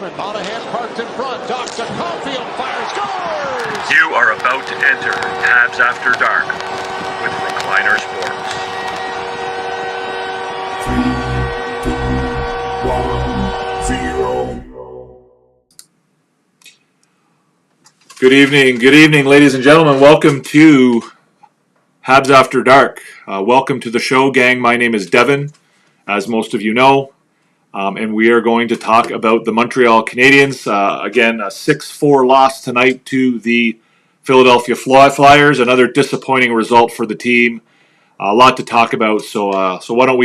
defenseman. Monahan parked in front. Docks to Caulfield. Fires. Scores! You are about to enter Habs After Dark with Recliner Sports. 3, 2, 1, 0. Good evening, ladies and gentlemen. Welcome to Habs After Dark. Welcome to the show, gang. My name is Devin, as most of you know, and we are going to talk about the Montreal Canadiens. Again, a 6-4 loss tonight to the Philadelphia Flyers. Another disappointing result for the team. A lot to talk about, so why don't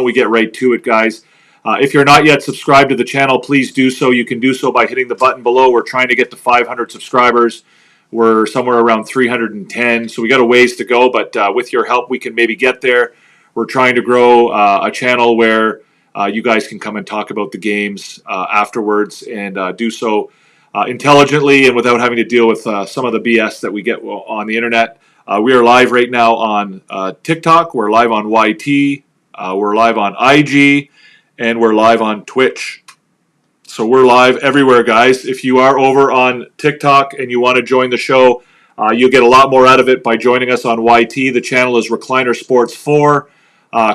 we get right to it, guys? If you're not yet subscribed to the channel, please do so. You can do so by hitting the button below. We're trying to get to 500 subscribers. We're somewhere around 310, so we got a ways to go, but with your help, we can maybe get there. We're trying to grow a channel where you guys can come and talk about the games afterwards and do so intelligently and without having to deal with some of the BS that we get on the internet. We are live right now on TikTok. We're live on YT. We're live on IG. And we're live on Twitch. So we're live everywhere, guys. If you are over on TikTok and you want to join the show, you'll get a lot more out of it by joining us on YT. The channel is Recliner Sports 4.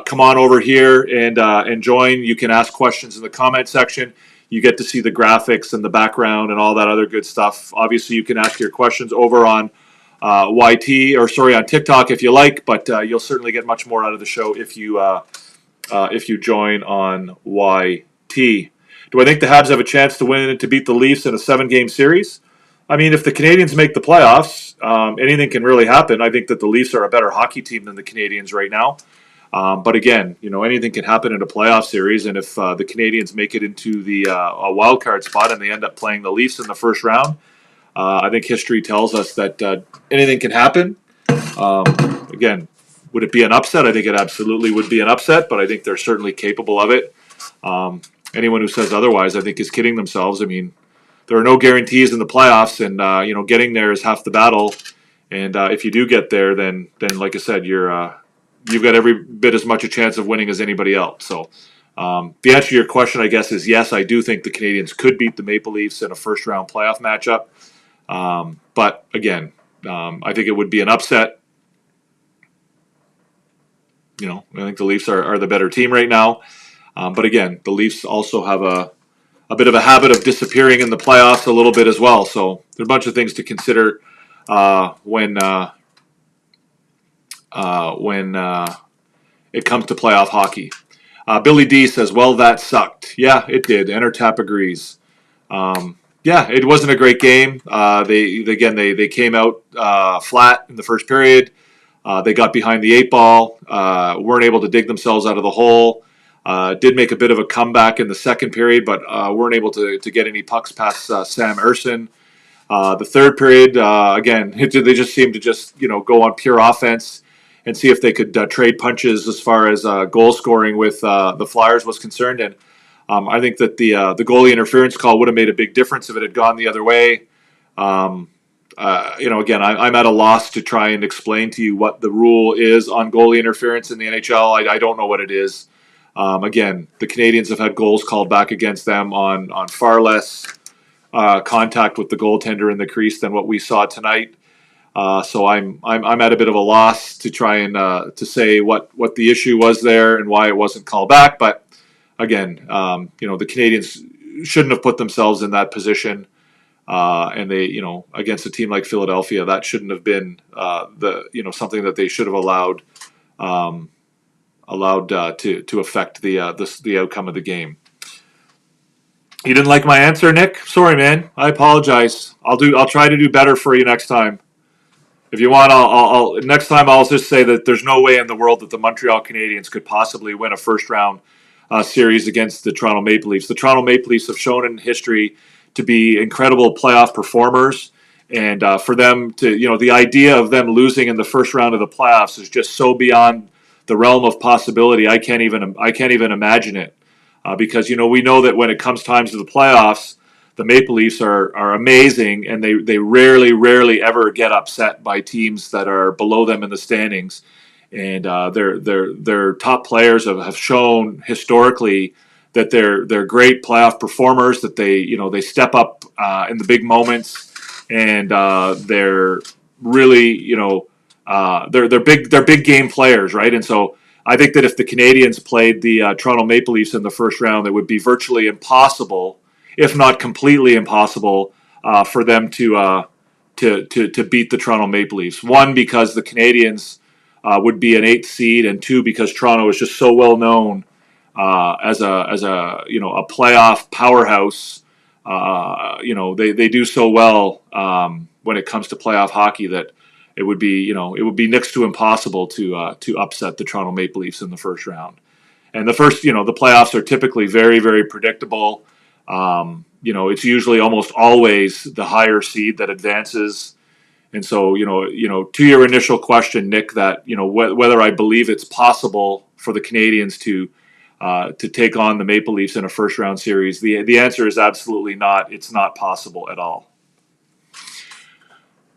Come on over here and join. You can ask questions in the comment section. You get to see the graphics and the background and all that other good stuff. Obviously, you can ask your questions over on on TikTok if you like, but you'll certainly get much more out of the show if you join on YT. Do I think the Habs have a chance to win and to beat the Leafs in a 7-game series? I mean, if the Canadiens make the playoffs, anything can really happen. I think that the Leafs are a better hockey team than the Canadiens right now. But again, anything can happen in a playoff series. And if the Canadiens make it into the a wild card spot and they end up playing the Leafs in the first round, I think history tells us that anything can happen. Again, would it be an upset? I think it absolutely would be an upset, but I think they're certainly capable of it. Anyone who says otherwise, I think, is kidding themselves. I mean, there are no guarantees in the playoffs, and getting there is half the battle. And if you do get there, then like I said, you've got every bit as much a chance of winning as anybody else. So the answer to your question, I guess, is yes. I do think the Canadiens could beat the Maple Leafs in a first-round playoff matchup. But again, I think it would be an upset. I think the Leafs are the better team right now. But again, the Leafs also have a bit of a habit of disappearing in the playoffs a little bit as well. So there are a bunch of things to consider when it comes to playoff hockey. Billy D says, well, that sucked. Yeah, it did. Entertap agrees. Yeah, it wasn't a great game. They came out flat in the first period. They got behind the 8 ball, weren't able to dig themselves out of the hole. Did make a bit of a comeback in the second period, but weren't able to get any pucks past Sam Erson. The third period, again, they just seemed to go on pure offense and see if they could trade punches as far as goal scoring with the Flyers was concerned. And I think that the goalie interference call would have made a big difference if it had gone the other way. Again, I'm at a loss to try and explain to you what the rule is on goalie interference in the NHL. I don't know what it is. Again, the Canadiens have had goals called back against them on far less contact with the goaltender in the crease than what we saw tonight. So I'm at a bit of a loss to try and to say what the issue was there and why it wasn't called back. But again, the Canadiens shouldn't have put themselves in that position. And they, against a team like Philadelphia, that shouldn't have been something that they should have allowed to affect the outcome of the game. You didn't like my answer, Nick? Sorry, man. I apologize. I'll try to do better for you next time. If you want, I'll next time I'll just say that there's no way in the world that the Montreal Canadiens could possibly win a first round series against the Toronto Maple Leafs. The Toronto Maple Leafs have shown in history to be incredible playoff performers, and for them to, the idea of them losing in the first round of the playoffs is just so beyond the realm of possibility. I can't even imagine it, because we know that when it comes time to the playoffs, the Maple Leafs are amazing, and they rarely ever get upset by teams that are below them in the standings, and their top players have shown historically that they're great playoff performers, that they step up in the big moments, and they're really they're big game players, right? And so I think that if the Canadiens played the Toronto Maple Leafs in the first round, it would be virtually impossible, if not completely impossible, for them to beat the Toronto Maple Leafs. One, because the Canadiens would be an 8th seed, and two, because Toronto is just so well known as a playoff powerhouse. They do so well when it comes to playoff hockey that it would be next to impossible to upset the Toronto Maple Leafs in the first round. And the playoffs are typically very, very predictable. It's usually almost always the higher seed that advances. And so, to your initial question, Nick, that whether I believe it's possible for the Canadiens to take on the Maple Leafs in a first round series, the answer is absolutely not. It's not possible at all.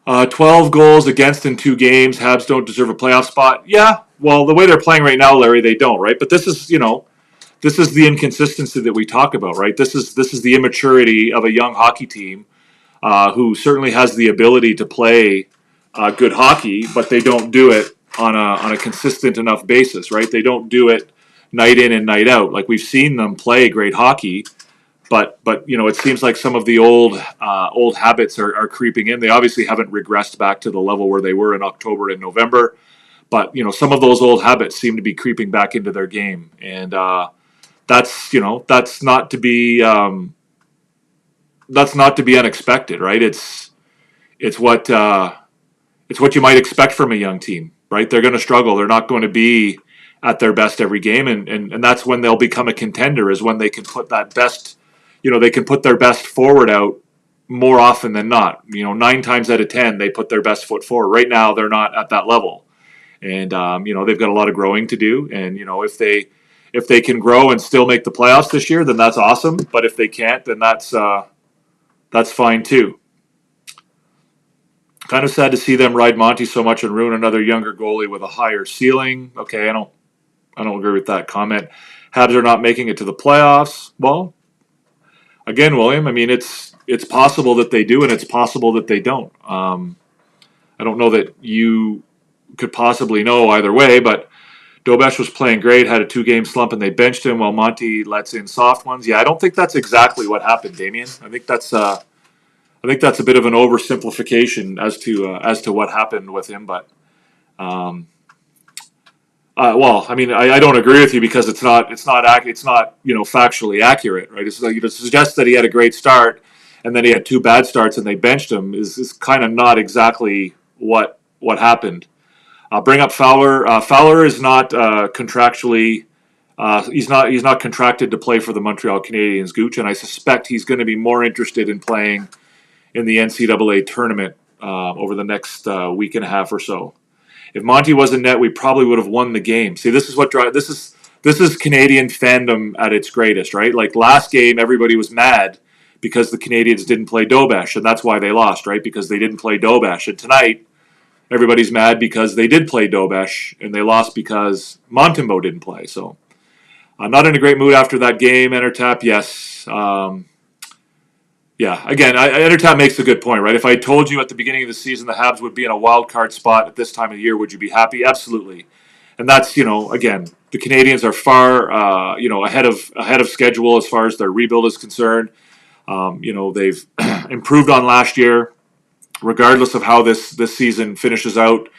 12 goals against in 2 games. Habs don't deserve a playoff spot. Yeah, well, the way they're playing right now, Larry, they don't, right? But this is the inconsistency that we talk about, right? This is the immaturity of a young hockey team who certainly has the ability to play good hockey, but they don't do it on a consistent enough basis, right? They don't do it night in and night out. Like, we've seen them play great hockey, but it seems like some of the old habits are creeping in. They obviously haven't regressed back to the level where they were in October and November, but some of those old habits seem to be creeping back into their game, and that's not to be unexpected, right? It's what you might expect from a young team, right? They're going to struggle. They're not going to be at their best every game, and that's when they'll become a contender, is when they can put that best, they can put their best forward out more often than not. 9 times out of 10, they put their best foot forward. Right now, they're not at that level, and they've got a lot of growing to do. And if they can grow and still make the playoffs this year, then that's awesome. But if they can't, then that's fine too. Kind of sad to see them ride Monty so much and ruin another younger goalie with a higher ceiling. Okay, I don't agree with that comment. Habs are not making it to the playoffs. Well, again, William, I mean, it's possible that they do, and it's possible that they don't. I don't know that you could possibly know either way, but Dobesh was playing great, had a 2-game slump, and they benched him while Monty lets in soft ones. Yeah, I don't think that's exactly what happened, Damien. I think that's a bit of an oversimplification as to what happened with him. But well, I mean, I don't agree with you, because it's not factually accurate, right? It's like, to suggest that he had a great start and then he had 2 bad starts and they benched him is kind of not exactly what happened. Bring up Fowler. Fowler is not contractually. He's not contracted to play for the Montreal Canadiens, Gooch, and I suspect he's going to be more interested in playing in the NCAA tournament over the next week and a half or so. If Monty was in net, we probably would have won the game. See, this is Canadian fandom at its greatest, right? Like, last game, everybody was mad because the Canadiens didn't play Dobesh, and that's why they lost, right? Because they didn't play Dobesh. And tonight, everybody's mad because they did play Dobesh, and they lost because Montembeault didn't play. So, not in a great mood after that game. Entertap, yes. Yeah, again, Entertap makes a good point, right? If I told you at the beginning of the season the Habs would be in a wild card spot at this time of the year, would you be happy? Absolutely. And that's, again, the Canadiens are far, ahead of schedule as far as their rebuild is concerned. They've improved on last year, regardless of how this season finishes out.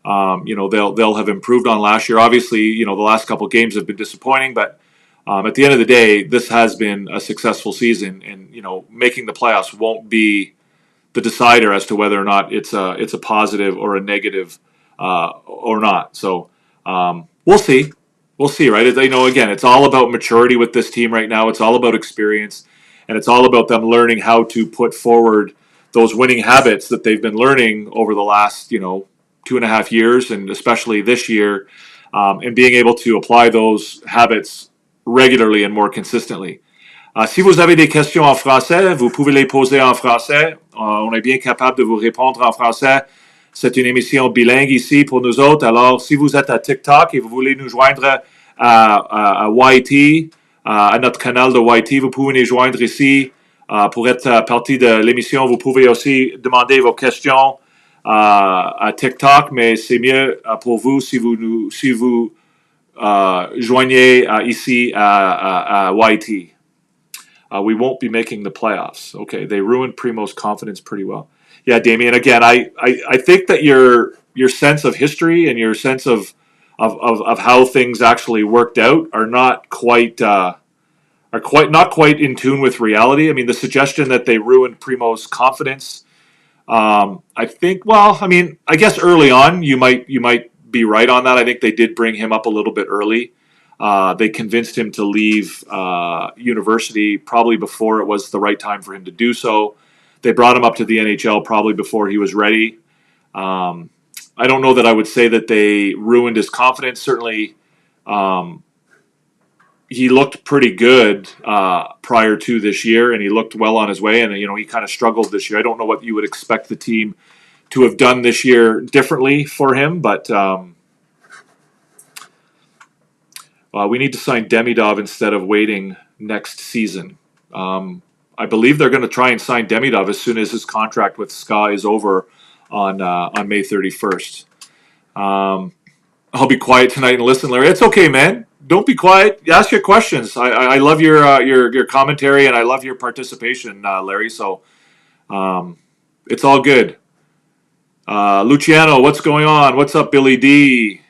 They'll have improved on last year. Obviously, the last couple of games have been disappointing, but at the end of the day, this has been a successful season, and making the playoffs won't be the decider as to whether or not it's a positive or a negative or not. So we'll see, right? Again, it's all about maturity with this team right now. It's all about experience, and it's all about them learning how to put forward those winning habits that they've been learning over the last 2.5 years, and especially this year, and being able to apply those habits regularly and more consistently. Si vous avez des questions en français, vous pouvez les poser en français. On est bien capable de vous répondre en français. C'est une émission bilingue ici pour nous autres. Alors, si vous êtes à TikTok et vous voulez nous joindre à YT, à notre canal de YT. Vous pouvez nous joindre ici pour être partie de l'émission. Vous pouvez aussi demander vos questions à TikTok, mais c'est mieux pour vous si vous joignez ici à YT. We won't be making the playoffs. Okay, they ruined Primo's confidence pretty well. Yeah, Damien. Again, I think that your sense of history and your sense of how things actually worked out are not quite in tune with reality. I mean, the suggestion that they ruined Primo's confidence. I think. Well, I mean, I guess early on you might be right on that. I think they did bring him up a little bit early. They convinced him to leave university probably before it was the right time for him to do so. They brought him up to the NHL probably before he was ready. I don't know that I would say that they ruined his confidence. Certainly, he looked pretty good prior to this year, and he looked well on his way. And he kind of struggled this year. I don't know what you would expect the team to have done this year differently for him, but we need to sign Demidov instead of waiting next season. I believe they're going to try and sign Demidov as soon as his contract with Ska is over on May 31st. I'll be quiet tonight and listen, Larry. It's okay, man. Don't be quiet. Ask your questions. I love your commentary, and I love your participation, Larry. So it's all good. Luciano, what's going on? What's up, Billy D?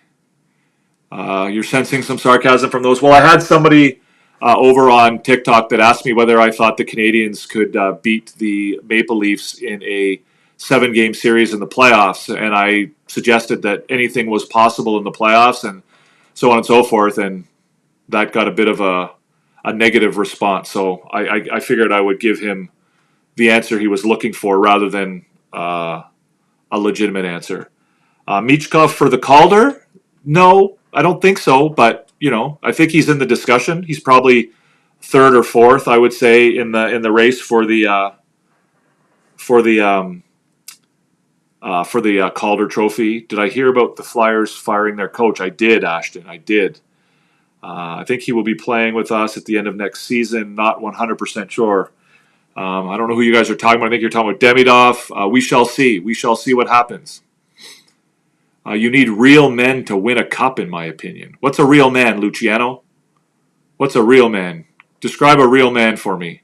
You're sensing some sarcasm from those. Well, I had somebody over on TikTok that asked me whether I thought the Canadiens could beat the Maple Leafs in a 7-game series in the playoffs, and I suggested that anything was possible in the playoffs, and so on and so forth, and that got a bit of a negative response. So I figured I would give him the answer he was looking for rather than a legitimate answer. Michkov for the Calder? No, I don't think so, but I think he's in the discussion. He's probably third or fourth, I would say, in the race for the Calder Trophy. Did I hear about the Flyers firing their coach? I did, Ashton. I did. I think he will be playing with us at the end of next season. Not 100% sure. I don't know who you guys are talking about. I think you're talking about Demidov. We shall see. We shall see what happens. You need real men to win a cup, in my opinion. What's a real man, Luciano? What's a real man? Describe a real man for me.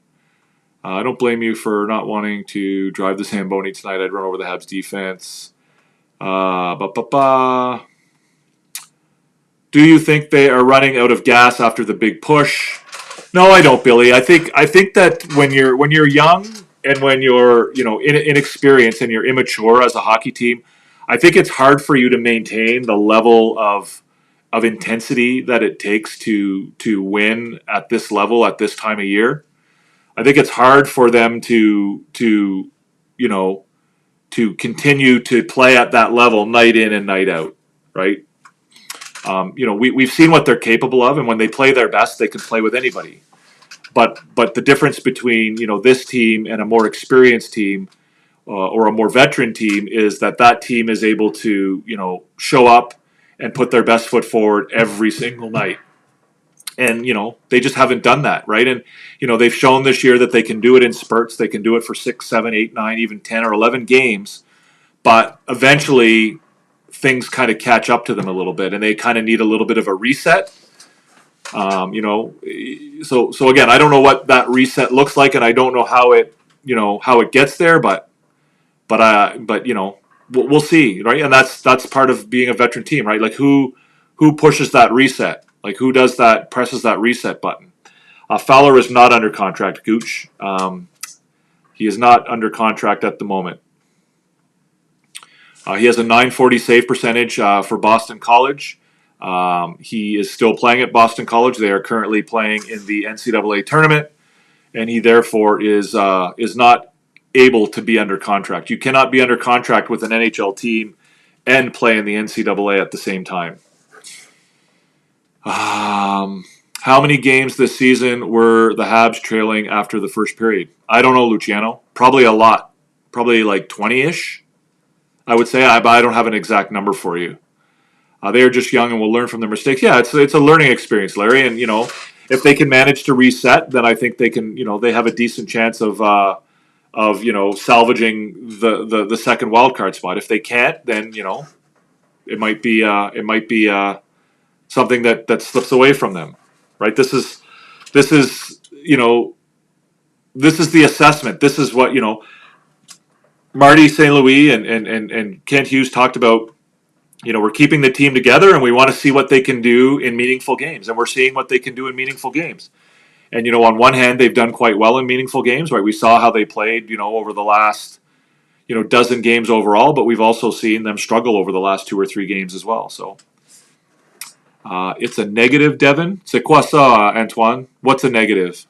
I don't blame you for not wanting to drive the Zamboni tonight. I'd run over the Habs defense. Do you think they are running out of gas after the big push? No, I don't, Billy. I think that when you're young and when you're inexperienced and you're immature as a hockey team, I think it's hard for you to maintain the level of intensity that it takes to win at this level at this time of year. I think it's hard for them to continue to play at that level night in and night out, right? We've seen what they're capable of, and when they play their best, they can play with anybody. But the difference between this team and a more experienced team or a more veteran team is that team is able to show up and put their best foot forward every single night. And, they just haven't done that, right? And, they've shown this year that they can do it in spurts. They can do it for 6, 7, 8, 9, even 10 or 11 games. But eventually, things kind of catch up to them a little bit, and they kind of need a little bit of a reset. So again, I don't know what that reset looks like, and I don't know how it gets there, but we'll see, right? And that's part of being a veteran team, right? Like who pushes that reset? Like who does that, presses that reset button? Fowler is not under contract, Gooch. He is not under contract at the moment. He has a .940 save percentage for Boston College. He is still playing at Boston College. They are currently playing in the NCAA tournament, and he therefore is not able to be under contract. You cannot be under contract with an NHL team and play in the NCAA at the same time. How many games this season were the Habs trailing after the first period? I don't know, Luciano. Probably a lot. Probably like 20-ish, I would say. But I don't have an exact number for you. They are just young and will learn from their mistakes. Yeah, it's a learning experience, Larry. And, if they can manage to reset, then I think they can, they have a decent chance of salvaging the second wild card spot. If they can't, then it might be something that slips away from them, right? This is this is the assessment. This is what Marty St. Louis and Kent Hughes talked about. We're keeping the team together, and we want to see what they can do in meaningful games, and we're seeing what they can do in meaningful games. And on one hand, they've done quite well in meaningful games, right? We saw how they played, over the last dozen games overall, but we've also seen them struggle over the last 2 or 3 games as well. So it's a negative, Devin. C'est quoi ça, Antoine? What's a negative?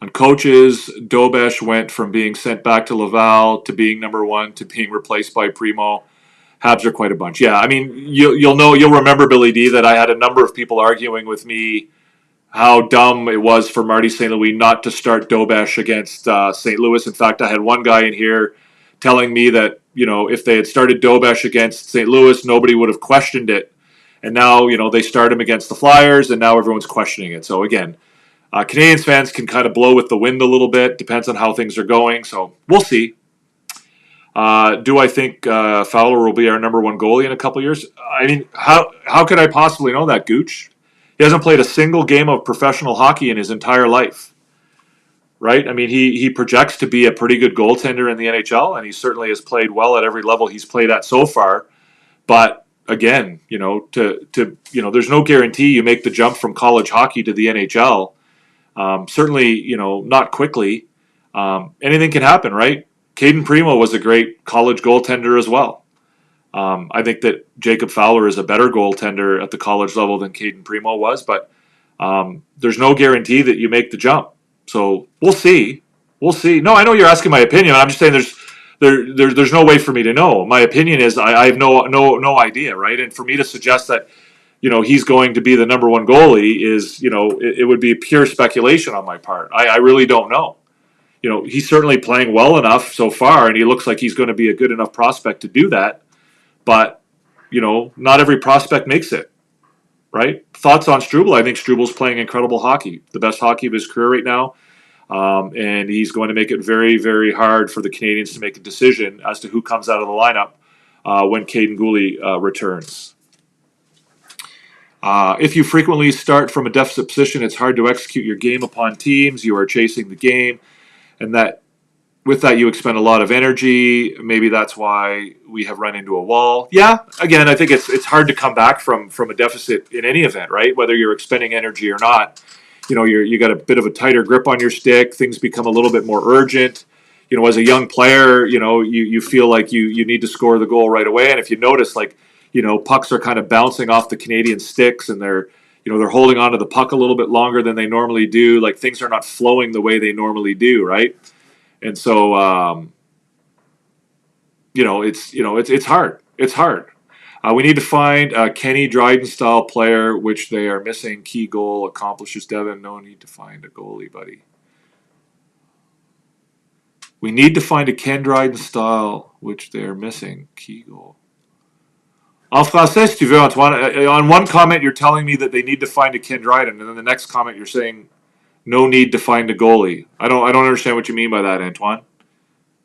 On coaches, Dobesh went from being sent back to Laval to being number 1 to being replaced by Primo. Habs are quite a bunch. Yeah, I mean, you'll remember, Billy D, that I had a number of people arguing with me how dumb it was for Marty St. Louis not to start Dobesh against St. Louis. In fact, I had one guy in here telling me that, if they had started Dobesh against St. Louis, nobody would have questioned it. And now, they start him against the Flyers, and now everyone's questioning it. So again, Canadiens fans can kind of blow with the wind a little bit. Depends on how things are going. So we'll see. Do I think Fowler will be our number 1 goalie in a couple years? I mean, how could I possibly know that, Gooch? He hasn't played a single game of professional hockey in his entire life, right? I mean, he projects to be a pretty good goaltender in the NHL, and he certainly has played well at every level he's played at so far. But again, there's no guarantee you make the jump from college hockey to the NHL. Certainly, not quickly. Anything can happen, right? Caden Primo was a great college goaltender as well. I think that Jacob Fowler is a better goaltender at the college level than Caden Primo was, but there's no guarantee that you make the jump. So we'll see. We'll see. No, I know you're asking my opinion. I'm just saying there's no way for me to know. My opinion is I have no idea, right? And for me to suggest that he's going to be the number 1 goalie is it would be pure speculation on my part. I really don't know. He's certainly playing well enough so far, and he looks like he's going to be a good enough prospect to do that. But, not every prospect makes it, right? Thoughts on Struble? I think Struble's playing incredible hockey, the best hockey of his career right now. And he's going to make it very, very hard for the Canadiens to make a decision as to who comes out of the lineup when Caden Gooley returns. If you frequently start from a deficit position, it's hard to execute your game upon teams. You are chasing the game. And with that, you expend a lot of energy. Maybe that's why we have run into a wall. Yeah, again, I think it's hard to come back from a deficit in any event, right? Whether you're expending energy or not. You got a bit of a tighter grip on your stick. Things become a little bit more urgent. As a young player, you feel like you need to score the goal right away. And if you notice, pucks are kind of bouncing off the Canadian sticks, and they're holding onto the puck a little bit longer than they normally do. Like, things are not flowing the way they normally do, right? And so, it's hard. It's hard. We need to find a Kenny Dryden-style player, which they are missing. Key goal accomplishes Devin. No need to find a goalie, buddy. We need to find a Ken Dryden-style, which they are missing. Key goal. En français, si tu veux, Antoine. On one comment, you're telling me that they need to find a Ken Dryden, and then the next comment, you're saying no need to find a goalie. I don't understand what you mean by that, Antoine.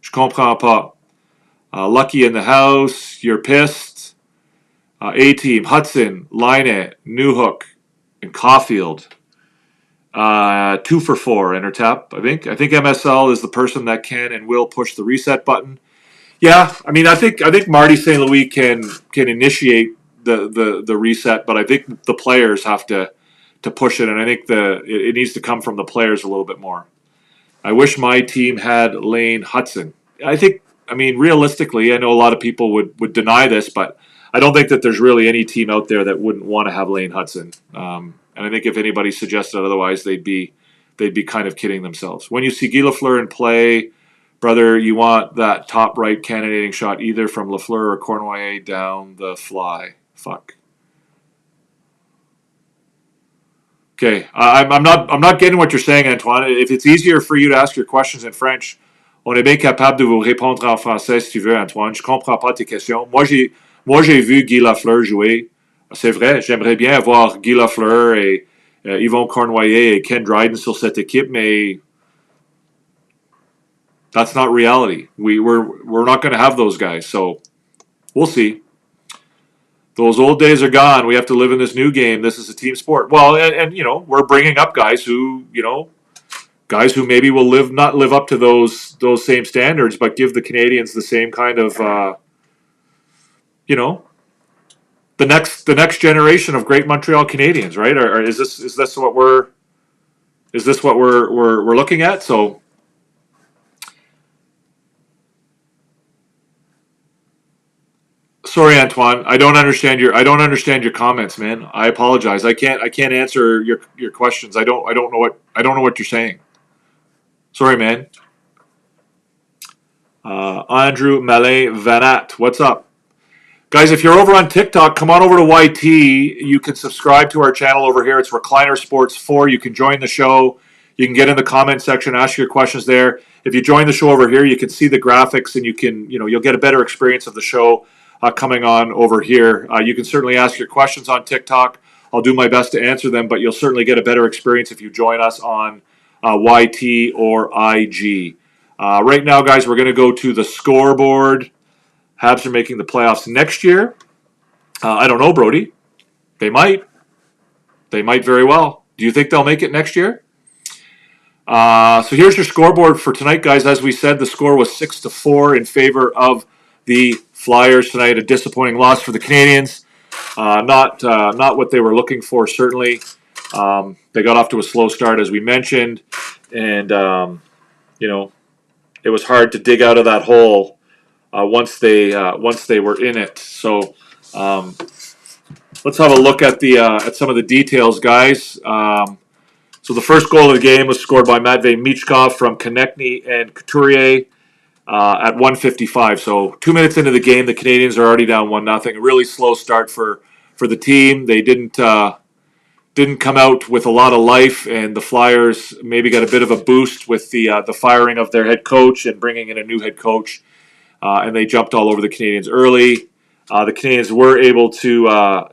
Je comprends pas. Lucky in the house. You're pissed. A-Team, Hudson, Laine, Newhook, and Caulfield. 2 for 4, enter tap, I think. I think MSL is the person that can and will push the reset button. Yeah, I mean, I think Marty St. Louis can initiate the reset, but I think the players have to push it, and I think it needs to come from the players a little bit more. I wish my team had Lane Hudson. Realistically, I know a lot of people would deny this, but I don't think that there's really any team out there that wouldn't want to have Lane Hudson. And I think if anybody suggested otherwise, they'd be kind of kidding themselves. When you see Guy Lafleur in play, brother, you want that top right candidating shot either from Lafleur or Cournoyer down the fly. Fuck. Okay, I'm not getting what you're saying, Antoine. If it's easier for you to ask your questions in French, on est bien capable de vous répondre en français si tu veux, Antoine. Je comprends pas tes questions. Moi, j'ai vu Guy Lafleur jouer. C'est vrai, j'aimerais bien avoir Guy Lafleur et Yvon Cornwallier et Ken Dryden sur cette équipe, mais that's not reality. We're not going to have those guys, so we'll see. Those old days are gone. We have to live in this new game. This is a team sport. Well, and we're bringing up guys who maybe will not live up to those same standards, but give the Canadiens the same kind of the next generation of great Montreal Canadiens, right? Or is this what we're looking at? So. Sorry, Antoine. I don't understand your comments, man. I apologize. I can't answer your questions. I don't know what you're saying. Sorry, man. Andrew Malay Vanat, what's up? Guys, if you're over on TikTok, come on over to YT. You can subscribe to our channel over here. It's Recliner Sports 4. You can join the show. You can get in the comment section, ask your questions there. If you join the show over here, you can see the graphics and you'll get a better experience of the show coming on over here. You can certainly ask your questions on TikTok. I'll do my best to answer them, but you'll certainly get a better experience if you join us on YT or IG. Right now, guys, we're going to go to the scoreboard. Habs are making the playoffs next year. I don't know, Brody. They might. They might very well. Do you think they'll make it next year? So here's your scoreboard for tonight, guys. As we said, the score was 6-4 in favor of the Flyers tonight. A disappointing loss for the Canadiens. Not what they were looking for, certainly. They got off to a slow start, as we mentioned. And, it was hard to dig out of that hole once they were in it. So let's have a look at some of the details, guys. So the first goal of the game was scored by Matvei Michkov from Konechny and Couturier at 1:55. So 2 minutes into the game, the Canadiens are already down 1-0. A really slow start for the team. They didn't come out with a lot of life, and the Flyers maybe got a bit of a boost with the firing of their head coach and bringing in a new head coach. And they jumped all over the Canadiens early. The Canadiens were able to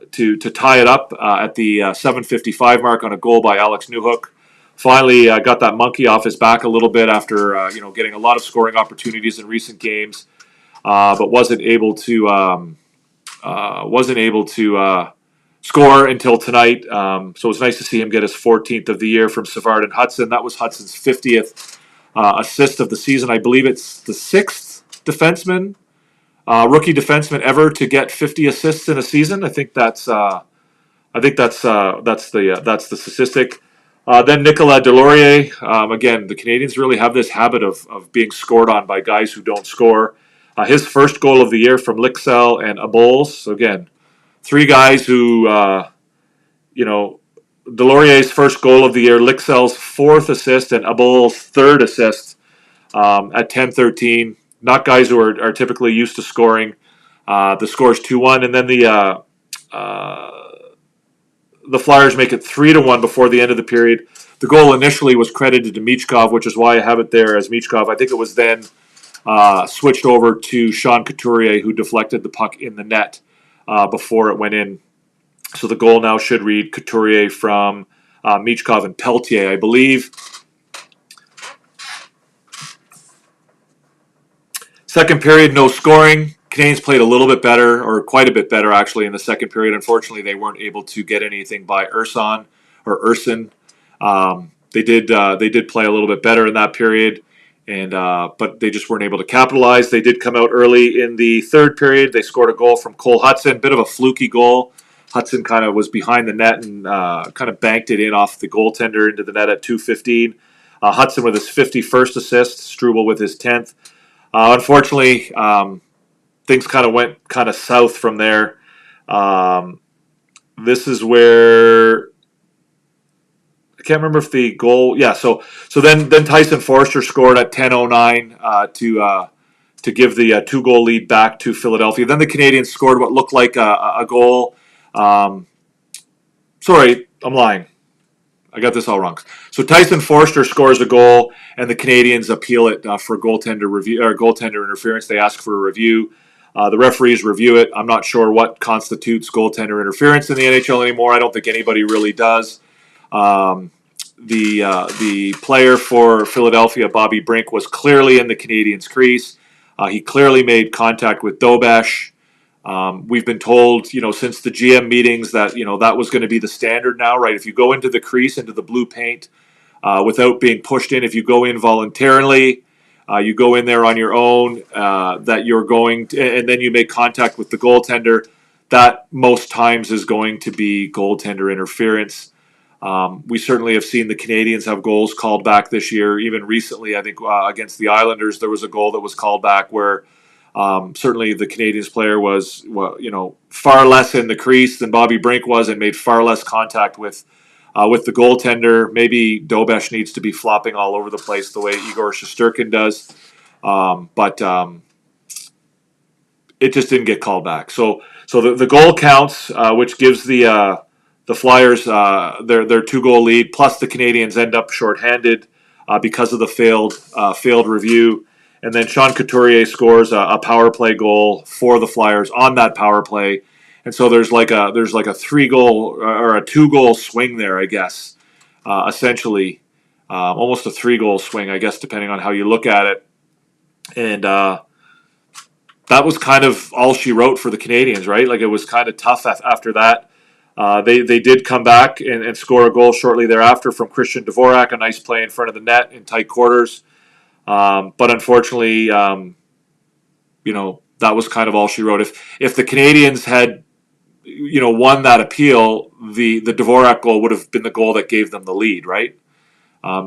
tie it up at the 7:55 mark on a goal by Alex Newhook. Finally got that monkey off his back a little bit after getting a lot of scoring opportunities in recent games, but wasn't able to score until tonight. So it was nice to see him get his 14th of the year from Savard and Hudson. That was Hudson's 50th assist of the season. I believe it's the 6th rookie defenseman ever to get 50 assists in a season. I think that's the statistic. Then Nicolas Delorier. Again, the Canadiens really have this habit of being scored on by guys who don't score. His first goal of the year from Lixell and Abols. So again, three guys who, Delorier's first goal of the year, Lixell's 4th assist, and Abols' 3rd assist at 10-13. Not guys who are typically used to scoring. The score is 2-1, and then the Flyers make it 3-1 before the end of the period. The goal initially was credited to Michkov, which is why I have it there as Michkov. I think it was then switched over to Sean Couturier, who deflected the puck in the net before it went in. So the goal now should read Couturier from Michkov and Peltier, I believe. Second period, no scoring. Canadiens played a little bit better, or quite a bit better, actually, in the second period. Unfortunately, they weren't able to get anything by Urson. They did play a little bit better in that period, but they just weren't able to capitalize. They did come out early in the third period. They scored a goal from Cole Hudson, bit of a fluky goal. Hudson kind of was behind the net and kind of banked it in off the goaltender into the net at 2:15. Hudson with his 51st assist, Struble with his 10th. Unfortunately, things kind of went south from there. This is where I can't remember if the goal. Yeah, so then Tyson Forster scored at 10:09 to give the 2-goal lead back to Philadelphia. Then the Canadiens scored what looked like a goal. Sorry, I'm lying. I got this all wrong. So Tyson Forster scores a goal, and the Canadiens appeal it for goaltender review or goaltender interference. They ask for a review. The referees review it. I'm not sure what constitutes goaltender interference in the NHL anymore. I don't think anybody really does. The player for Philadelphia, Bobby Brink, was clearly in the Canadiens' crease. He clearly made contact with Dobesh. We've been told, since the GM meetings that, that was going to be the standard now, right? If you go into the crease, into the blue paint, without being pushed in, if you go in voluntarily, you go in there on your own, that you're going to, and then you make contact with the goaltender, that most times is going to be goaltender interference. We certainly have seen the Canadiens have goals called back this year. Even recently, I think against the Islanders, there was a goal that was called back where certainly the Canadiens player was, far less in the crease than Bobby Brink was and made far less contact with the goaltender. Maybe Dobesh needs to be flopping all over the place the way Igor Shesterkin does. But it just didn't get called back. So the goal counts, which gives the Flyers their 2-goal lead, plus the Canadiens end up shorthanded because of the failed review. And then Sean Couturier scores a power play goal for the Flyers on that power play. And so there's like a 3-goal or a 2-goal swing there, I guess, essentially. Almost a 3-goal swing, I guess, depending on how you look at it. And that was kind of all she wrote for the Canadiens, right? Like, it was kind of tough after that. They did come back and score a goal shortly thereafter from Christian Dvorak, a nice play in front of the net in tight quarters. But unfortunately, that was kind of all she wrote. If the Canadiens had, won that appeal, the Dvorak goal would have been the goal that gave them the lead, right?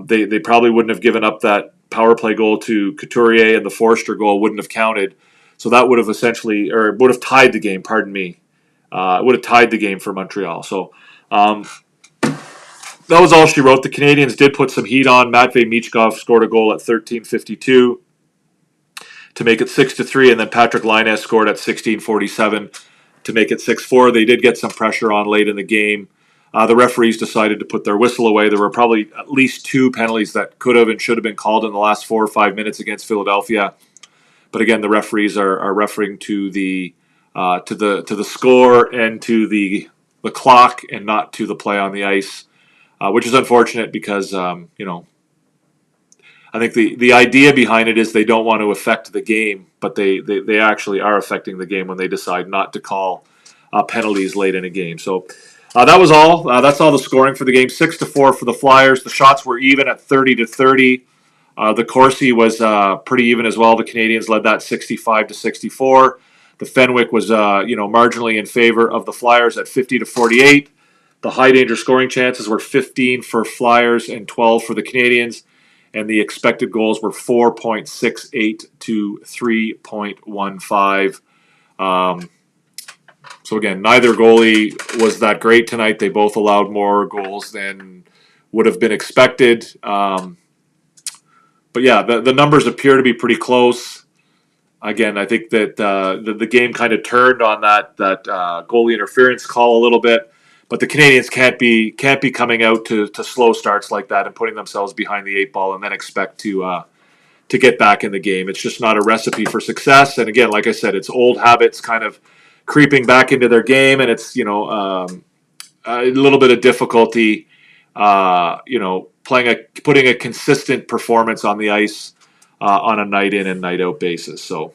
They probably wouldn't have given up that power play goal to Couturier, and the Forster goal wouldn't have counted. So that would have would have tied the game, pardon me. It would have tied the game for Montreal. So that was all she wrote. The Canadiens did put some heat on. Matvei Michkov scored a goal at 13:52 to make it 6-3, and then Patrick Laine scored at 16:47 to make it 6-4. They did get some pressure on late in the game. The referees decided to put their whistle away. There were probably at least 2 penalties that could have and should have been called in the last 4 or 5 minutes against Philadelphia. But again, the referees are referring to the score and to the clock, and not to the play on the ice, which is unfortunate because I think the idea behind it is they don't want to affect the game, but they actually are affecting the game when they decide not to call penalties late in a game. So that was all. That's all the scoring for the game. 6-4 for the Flyers. The shots were even at 30-30. The Corsi was pretty even as well. The Canadiens led that 65-64. The Fenwick was marginally in favor of the Flyers at 50-48. The high danger scoring chances were 15 for Flyers and 12 for the Canadiens, and the expected goals were 4.68 to 3.15. So again, neither goalie was that great tonight. They both allowed more goals than would have been expected. But yeah, the numbers appear to be pretty close. Again, I think that the game kind of turned on that goalie interference call a little bit, but the Canadiens can't be coming out to slow starts like that and putting themselves behind the 8 ball and then expect to get back in the game. It's just not a recipe for success. And again, like I said, it's old habits kind of creeping back into their game, and it's a little bit of difficulty, putting a consistent performance on the ice on a night in and night out basis. So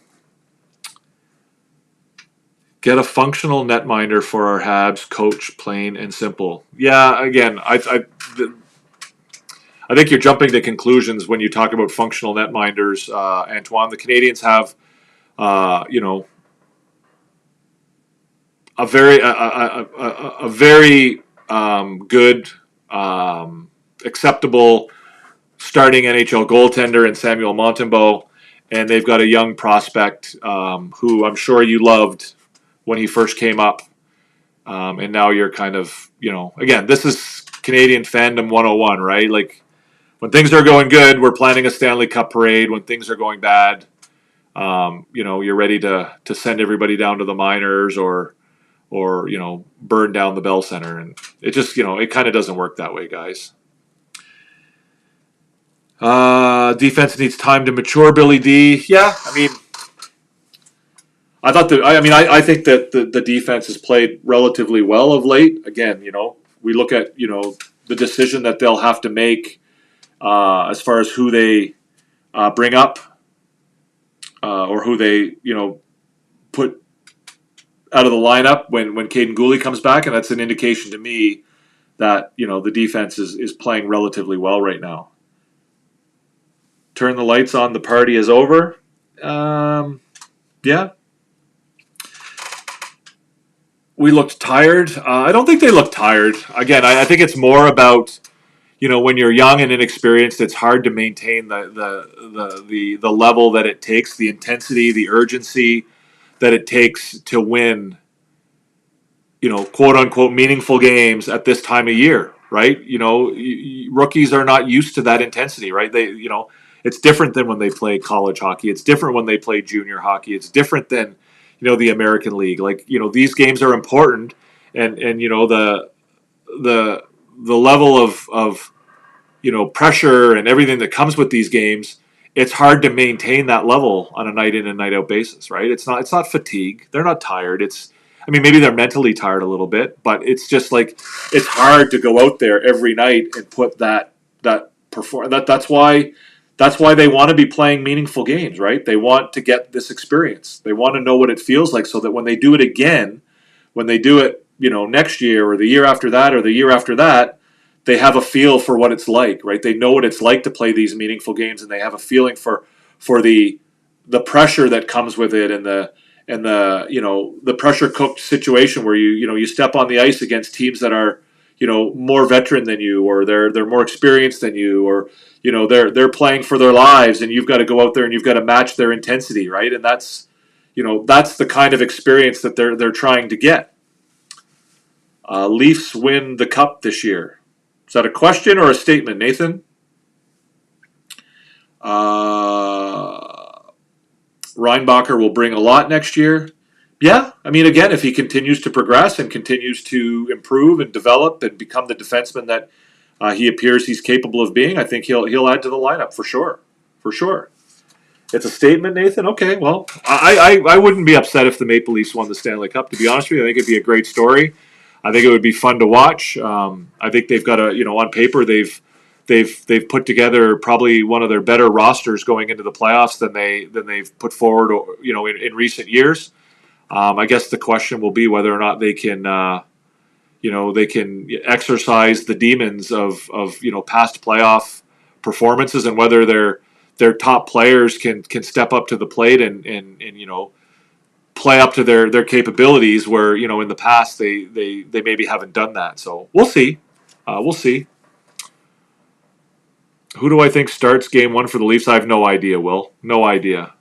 get a functional netminder for our Habs, coach, plain and simple. Yeah, again, I think you're jumping to conclusions when you talk about functional netminders, Antoine. The Canadiens have, a very good, acceptable starting NHL goaltender in Samuel Montembeault, and they've got a young prospect who I'm sure you loved when he first came up, and now you're kind of, again, this is Canadian fandom 101, right? Like, when things are going good, we're planning a Stanley Cup parade. When things are going bad, you're ready to send everybody down to the minors or burn down the Bell Center, and it just, it kind of doesn't work that way, guys. Defense needs time to mature, Billy D. Yeah, I mean, I think that the defense has played relatively well of late. Again, we look at, the decision that they'll have to make as far as who they bring up or who they put out of the lineup when Caden Gooley comes back, and that's an indication to me that the defense is playing relatively well right now. Turn the lights on. The party is over. Yeah. We looked tired. I don't think they looked tired. Again, I think it's more about when you're young and inexperienced, it's hard to maintain the level that it takes, the intensity, the urgency that it takes to win, quote unquote meaningful games at this time of year, right? Rookies are not used to that intensity, right? It's different than when they play college hockey. It's different when they play junior hockey. It's different than the American League. These games are important, and the level of pressure and everything that comes with these games, it's hard to maintain that level on a night in and night out basis, right? It's not fatigue. They're not tired. Maybe they're mentally tired a little bit, but it's just it's hard to go out there every night and put that perform. That's why they want to be playing meaningful games, right? They want to get this experience. They want to know what it feels like, so that when they do it again, when they do it, next year or the year after that or the year after that, they have a feel for what it's like, right? They know what it's like to play these meaningful games, and they have a feeling for the pressure that comes with it, and the pressure cooked situation where you step on the ice against teams that are more veteran than you, or they're more experienced than you, or they're playing for their lives, and you've got to go out there and you've got to match their intensity, right? And that's the kind of experience that they're trying to get. Leafs win the cup this year. Is that a question or a statement, Nathan? Reinbacher will bring a lot next year. Yeah, again, if he continues to progress and continues to improve and develop and become the defenseman that he appears he's capable of being, I think he'll add to the lineup for sure. For sure. It's a statement, Nathan? Okay, well, I wouldn't be upset if the Maple Leafs won the Stanley Cup, to be honest with you. I think it'd be a great story. I think it would be fun to watch. I think they've got on paper they've put together probably one of their better rosters going into the playoffs than they've put forward, in recent years. I guess the question will be whether or not they can they can exercise the demons of past playoff performances, and whether their top players can step up to the plate and play up to their capabilities, where in the past they maybe haven't done that. So we'll see. We'll see. Who do I think starts game one for the Leafs? I have no idea, Will. No idea.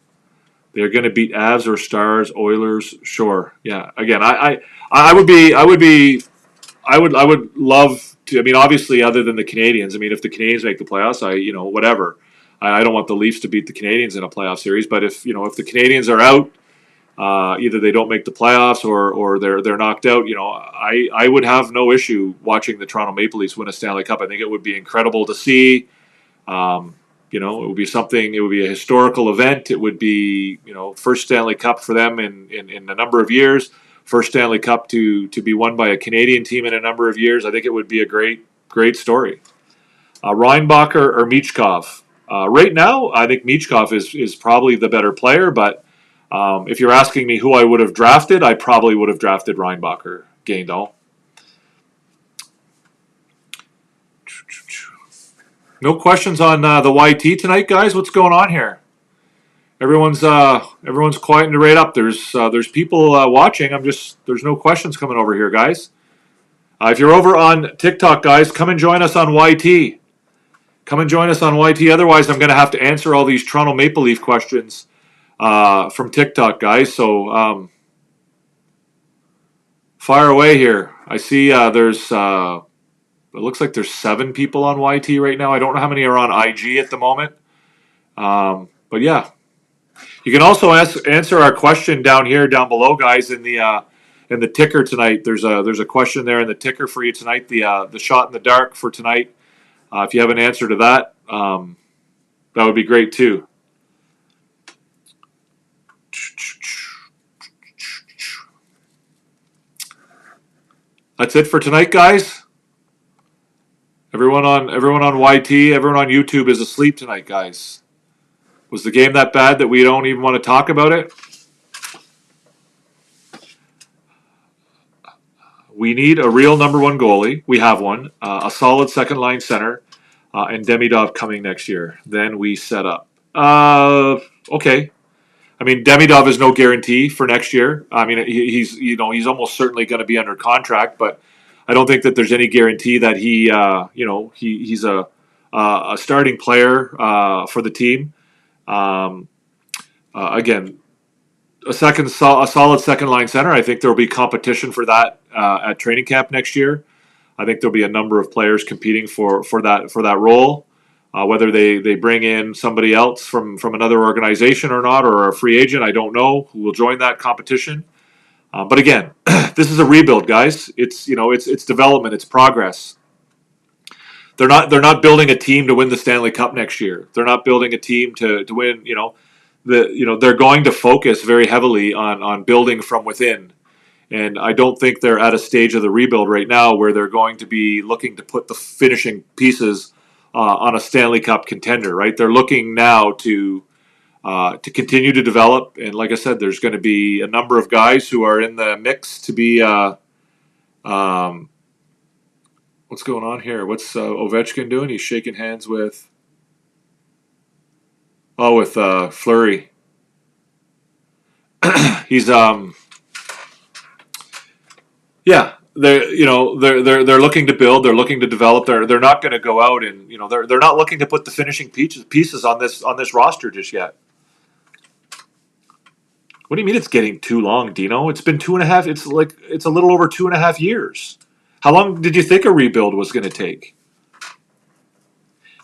They're going to beat Avs or Stars, Oilers. Sure. Yeah. Again, I would love to. Obviously, other than the Canadiens. If the Canadiens make the playoffs, whatever. I don't want the Leafs to beat the Canadiens in a playoff series. But if the Canadiens are out, either they don't make the playoffs or they're knocked out. I would have no issue watching the Toronto Maple Leafs win a Stanley Cup. I think it would be incredible to see. It would be something. It would be a historical event. It would be first Stanley Cup for them in a number of years. First Stanley Cup to be won by a Canadian team in a number of years. I think it would be a great story. Reinbacher or Michkov? Right now, I think Michkov is probably the better player, but if you're asking me who I would have drafted, I probably would have drafted Reinbacher. Gaindon. No questions on the YT tonight, guys. What's going on here? Everyone's quieting right up. There's people watching. There's no questions coming over here, guys. If you're over on TikTok, guys, come and join us on YT. Come and join us on YT. Otherwise, I'm going to have to answer all these Toronto Maple Leaf questions from TikTok, guys. So fire away here. I see there's. It looks like there's 7 people on YT right now. I don't know how many are on IG at the moment. But yeah. You can also answer our question down below, guys, in the ticker tonight. There's a question there in the ticker for you tonight. The shot in the dark for tonight. If you have an answer to that, that would be great too. That's it for tonight, guys. Everyone on YT, everyone on YouTube is asleep tonight, guys. Was the game that bad that we don't even want to talk about it? We need a real number one goalie. We have one. A solid second line center, and Demidov coming next year. Then we set up. Okay. I mean, Demidov is no guarantee for next year. I mean, he's almost certainly going to be under contract, but I don't think that there's any guarantee that he's a starting player for the team. Again, a solid second line center. I think there will be competition for that at training camp next year. I think there'll be a number of players competing for that role. Whether they bring in somebody else from another organization or not, or a free agent, I don't know who will join that competition. But again, this is a rebuild, guys. It's development, it's progress. They're not building a team to win the Stanley Cup next year. They're not building a team to win. They're going to focus very heavily on building from within. And I don't think they're at a stage of the rebuild right now where they're going to be looking to put the finishing pieces on a Stanley Cup contender, right? They're looking now to continue to develop, and like I said, there's going to be a number of guys who are in the mix to be. What's going on here? What's Ovechkin doing? He's shaking hands with. With Fleury. He's yeah. They're looking to build. They're looking to develop. They're not going to go out and they're not looking to put the finishing pieces on this roster just yet. What do you mean it's getting too long, Dino? It's been 2.5. It's a little over 2.5 years. How long did you think a rebuild was going to take?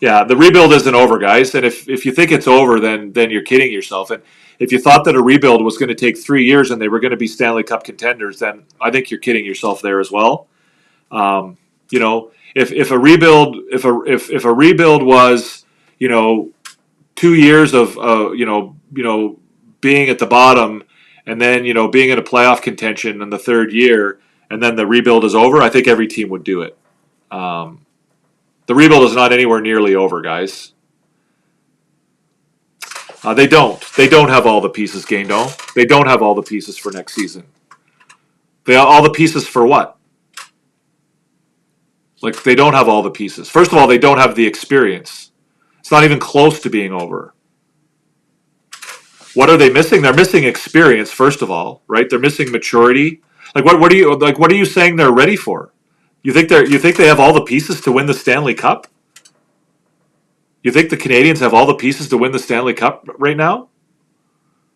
Yeah, the rebuild isn't over, guys. And if you think it's over, then you're kidding yourself. And if you thought that a rebuild was going to take 3 years and they were going to be Stanley Cup contenders, then I think you're kidding yourself there as well. If a rebuild was 2 years of being at the bottom and then being in a playoff contention in the third year, and then the rebuild is over, I think every team would do it. The rebuild is not anywhere nearly over, guys. They don't have all the pieces, Gaindo. They don't have all the pieces for next season. They have all the pieces for what? Like, they don't have all the pieces. First of all, they don't have the experience. It's not even close to being over. What are they missing? They're missing experience, first of all, right? They're missing maturity. What are you saying they're ready for? You think they have all the pieces to win the Stanley Cup? You think the Canadiens have all the pieces to win the Stanley Cup right now?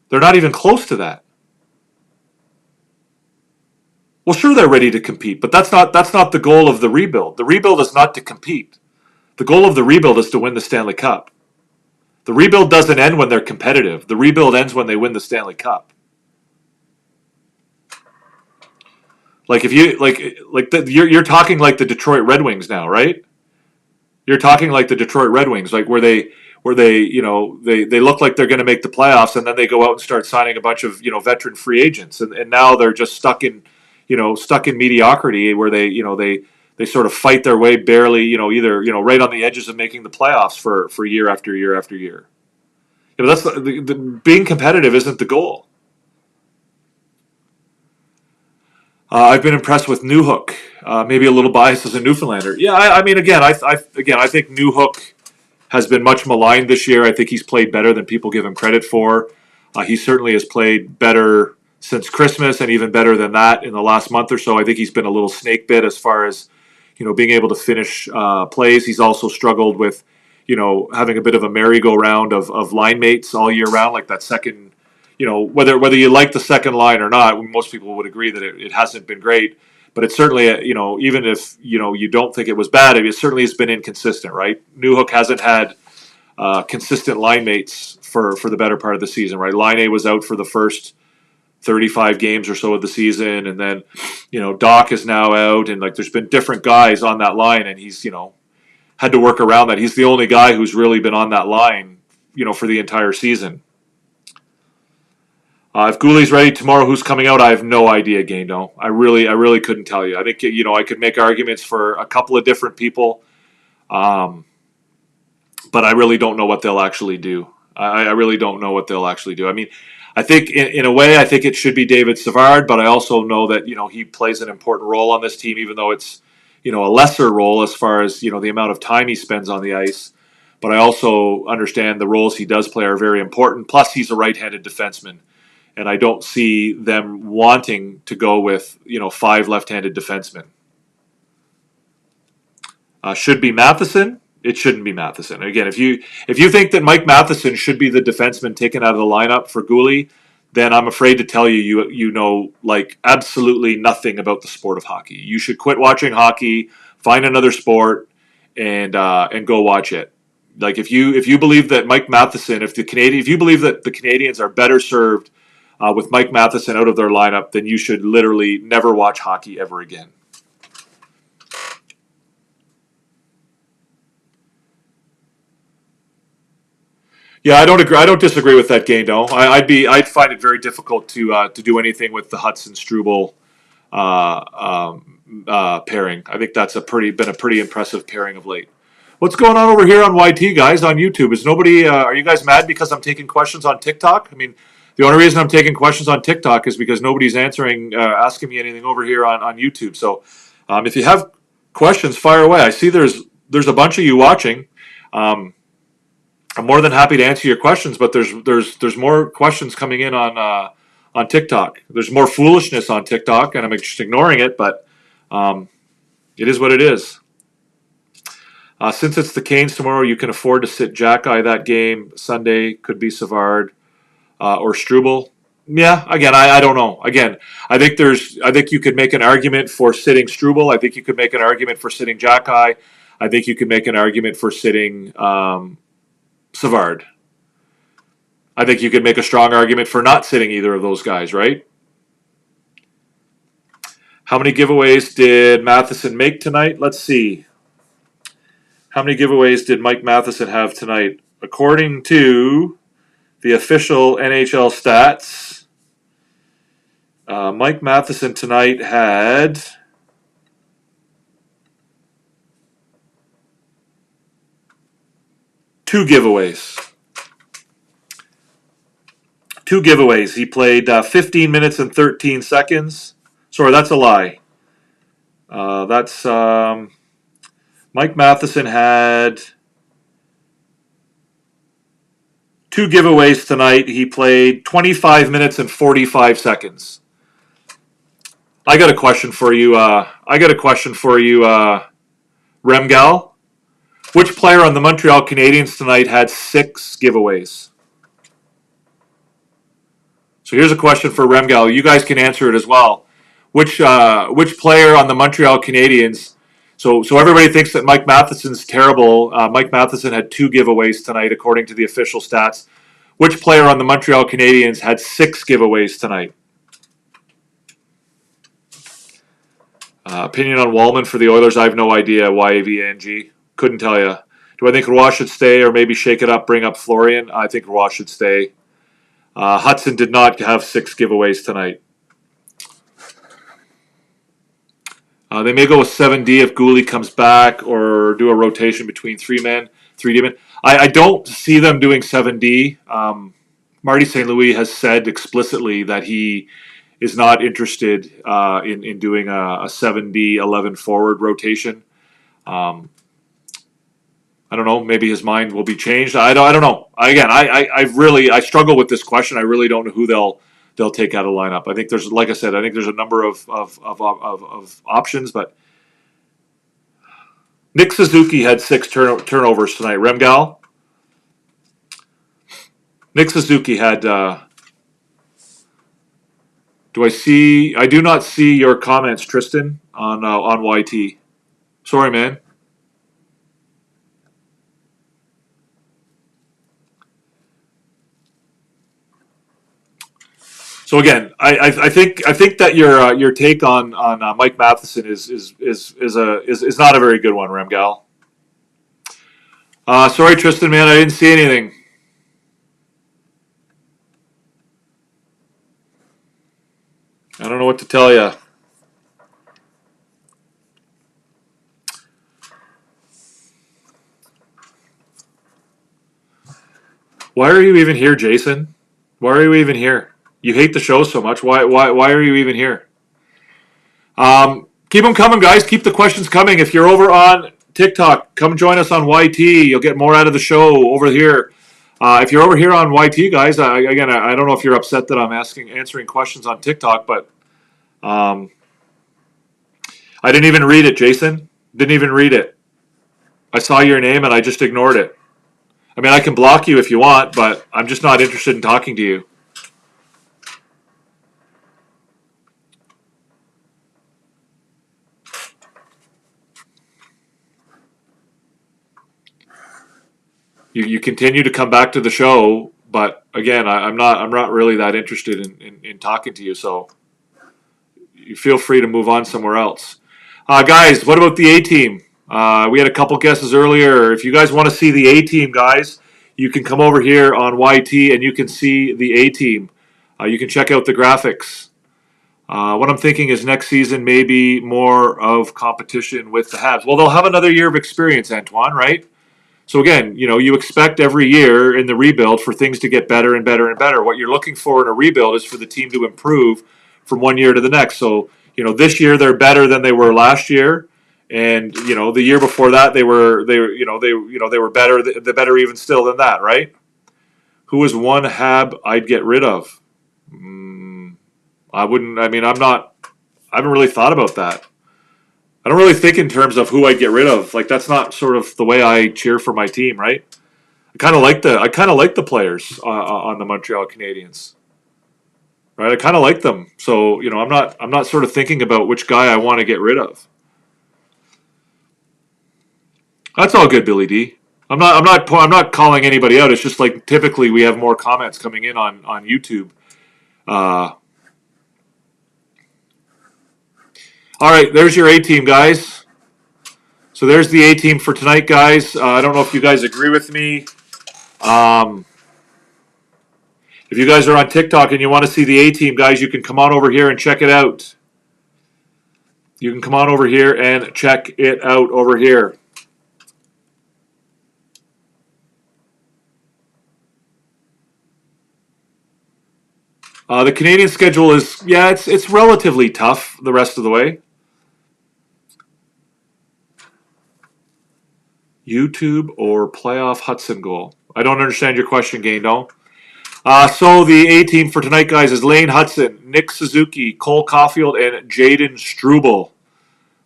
They're not even close to that. Well, sure, they're ready to compete, but that's not the goal of the rebuild. The rebuild is not to compete. The goal of the rebuild is to win the Stanley Cup. The rebuild doesn't end when they're competitive. The rebuild ends when they win the Stanley Cup. Like if you you're talking like the Detroit Red Wings now, right? You're talking like the Detroit Red Wings, like where they look like they're going to make the playoffs, and then they go out and start signing a bunch of veteran free agents, and now they're just stuck in mediocrity where they sort of fight their way barely either right on the edges of making the playoffs for year after year after year. That's being competitive isn't the goal. I've been impressed with Newhook. Maybe a little biased as a Newfoundlander. Yeah, I mean, I think Newhook has been much maligned this year. I think he's played better than people give him credit for. He certainly has played better since Christmas, and even better than that in the last month or so. I think he's been a little snake bit as far as being able to finish plays. He's also struggled with having a bit of a merry-go-round of line mates all year round, like that second. Whether you like the second line or not, most people would agree that it hasn't been great. But it's certainly, even if you don't think it was bad, it certainly has been inconsistent, right? Newhook hasn't had consistent line mates for the better part of the season, right? Line was out for the first 35 games or so of the season, and then Doc is now out, and there's been different guys on that line, and he's had to work around that. He's the only guy who's really been on that line, for the entire season. If Goulie's ready tomorrow, who's coming out? I have no idea, Gaindo. I really couldn't tell you. I think I could make arguments for a couple of different people. But I really don't know what they'll actually do. I really don't know what they'll actually do. I mean, I think in a way, I think it should be David Savard, but I also know that he plays an important role on this team, even though it's a lesser role as far as the amount of time he spends on the ice. But I also understand the roles he does play are very important. Plus, he's a right-handed defenseman, and I don't see them wanting to go with 5 left-handed defensemen. Should be Matheson. It shouldn't be Matheson. Again, if you think that Mike Matheson should be the defenseman taken out of the lineup for Gouli, then I'm afraid to tell you you know like absolutely nothing about the sport of hockey. You should quit watching hockey, find another sport, and go watch it. Like if you believe that Mike Matheson, if you believe that the Canadiens are better served with Mike Matheson out of their lineup, then you should literally never watch hockey ever again. Yeah, I don't agree. I don't disagree with that, Gaino. I'd find it very difficult to do anything with the Hudson Struble pairing. I think that's been a pretty impressive pairing of late. What's going on over here on YT, guys, on YouTube? Is nobody? Are you guys mad because I'm taking questions on TikTok? I mean, the only reason I'm taking questions on TikTok is because nobody's asking me anything over here on YouTube. So, if you have questions, fire away. I see there's a bunch of you watching. I'm more than happy to answer your questions, but there's more questions coming in on TikTok. There's more foolishness on TikTok, and I'm just ignoring it. But it is what it is. Since it's the Canes tomorrow, you can afford to sit Jack-Eye that game. Sunday could be Savard or Struble. Yeah, again, I don't know. Again, I think you could make an argument for sitting Struble. I think you could make an argument for sitting Jack-Eye. I think you could make an argument for sitting Savard. I think you could make a strong argument for not sitting either of those guys, right? How many giveaways did Matheson make tonight? Let's see. How many giveaways did Mike Matheson have tonight? According to the official NHL stats, Mike Matheson tonight had 2 giveaways. 2 giveaways. He played 15 minutes and 13 seconds. Sorry, that's a lie. That's Mike Matheson had 2 giveaways tonight. He played 25 minutes and 45 seconds. I got a question for you. Remgal. Which player on the Montreal Canadiens tonight had 6 giveaways? So here's a question for Remgal. You guys can answer it as well. Which player on the Montreal Canadiens? So everybody thinks that Mike Matheson's terrible. Mike Matheson had 2 giveaways tonight, according to the official stats. Which player on the Montreal Canadiens had 6 giveaways tonight? Opinion on Wallman for the Oilers? I have no idea. YAVNG. Couldn't tell you. Do I think Roy should stay or maybe shake it up, bring up Florian? I think Roy should stay. Hudson did not have 6 giveaways tonight. They may go with 7D if Gouli comes back or do a rotation between 3D men. I don't see them doing 7D. Marty St. Louis has said explicitly that he is not interested in doing a 7D 11 forward rotation. I don't know. Maybe his mind will be changed. I don't know. Again, I struggle with this question. I really don't know who they'll take out of the lineup. I think there's, like I said, there's a number of options, but Nick Suzuki had 6 turnovers tonight. Remgal. Nick Suzuki had. Do I see? I do not see your comments, Tristan, on YT. Sorry, man. So again, I think that your take on Mike Matheson is not a very good one, Remgal. Sorry, Tristan, man, I didn't see anything. I don't know what to tell you. Why are you even here, Jason? Why are you even here? You hate the show so much. Why are you even here? Keep them coming, guys. Keep the questions coming. If you're over on TikTok, come join us on YT. You'll get more out of the show over here. If you're over here on YT, guys, I don't know if you're upset that I'm answering questions on TikTok, but I didn't even read it, Jason. Didn't even read it. I saw your name and I just ignored it. I mean, I can block you if you want, but I'm just not interested in talking to you. You continue to come back to the show, but again, I'm not really that interested in talking to you. So you feel free to move on somewhere else. Guys, what about the A team? We had a couple guesses earlier. If you guys want to see the A team, guys, you can come over here on YT and you can see the A team. You can check out the graphics. What I'm thinking is next season maybe more of competition with the Habs. Well, they'll have another year of experience, Antoine, right? So again, you expect every year in the rebuild for things to get better and better and better. What you're looking for in a rebuild is for the team to improve from one year to the next. So, this year they're better than they were last year, and the year before that they were better, the better even still than that, right? Who is one Hab I'd get rid of? I wouldn't. I mean, I haven't really thought about that. I don't really think in terms of who I'd get rid of. Like, that's not sort of the way I cheer for my team, right? I kind of like the players on the Montreal Canadiens, right? I kind of like them. So I'm not sort of thinking about which guy I want to get rid of. That's all good, Billy D. I'm not calling anybody out. It's just like typically we have more comments coming in on YouTube. All right, there's your A team, guys. So there's the A team for tonight, guys. I don't know if you guys agree with me. If you guys are on TikTok and you want to see the A team, guys, you can come on over here and check it out. You can come on over here and check it out over here. The Canadian schedule is, it's relatively tough the rest of the way. YouTube or playoff Hudson goal? I don't understand your question, Gaino. So the A team for tonight, guys, is Lane Hudson, Nick Suzuki, Cole Caulfield, and Jaden Struble.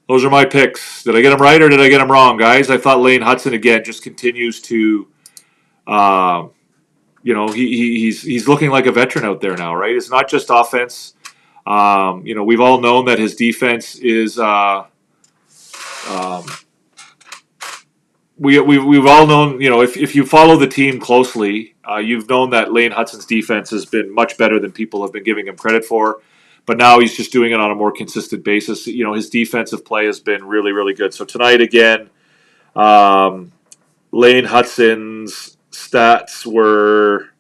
Those are my picks. Did I get them right or did I get them wrong, guys? I thought Lane Hudson again just continues to, he's looking like a veteran out there now, right? It's not just offense. We've all known that his defense is. We've all known, if you follow the team closely, you've known that Lane Hudson's defense has been much better than people have been giving him credit for. But now he's just doing it on a more consistent basis. His defensive play has been really, really good. So tonight again, Lane Hudson's stats were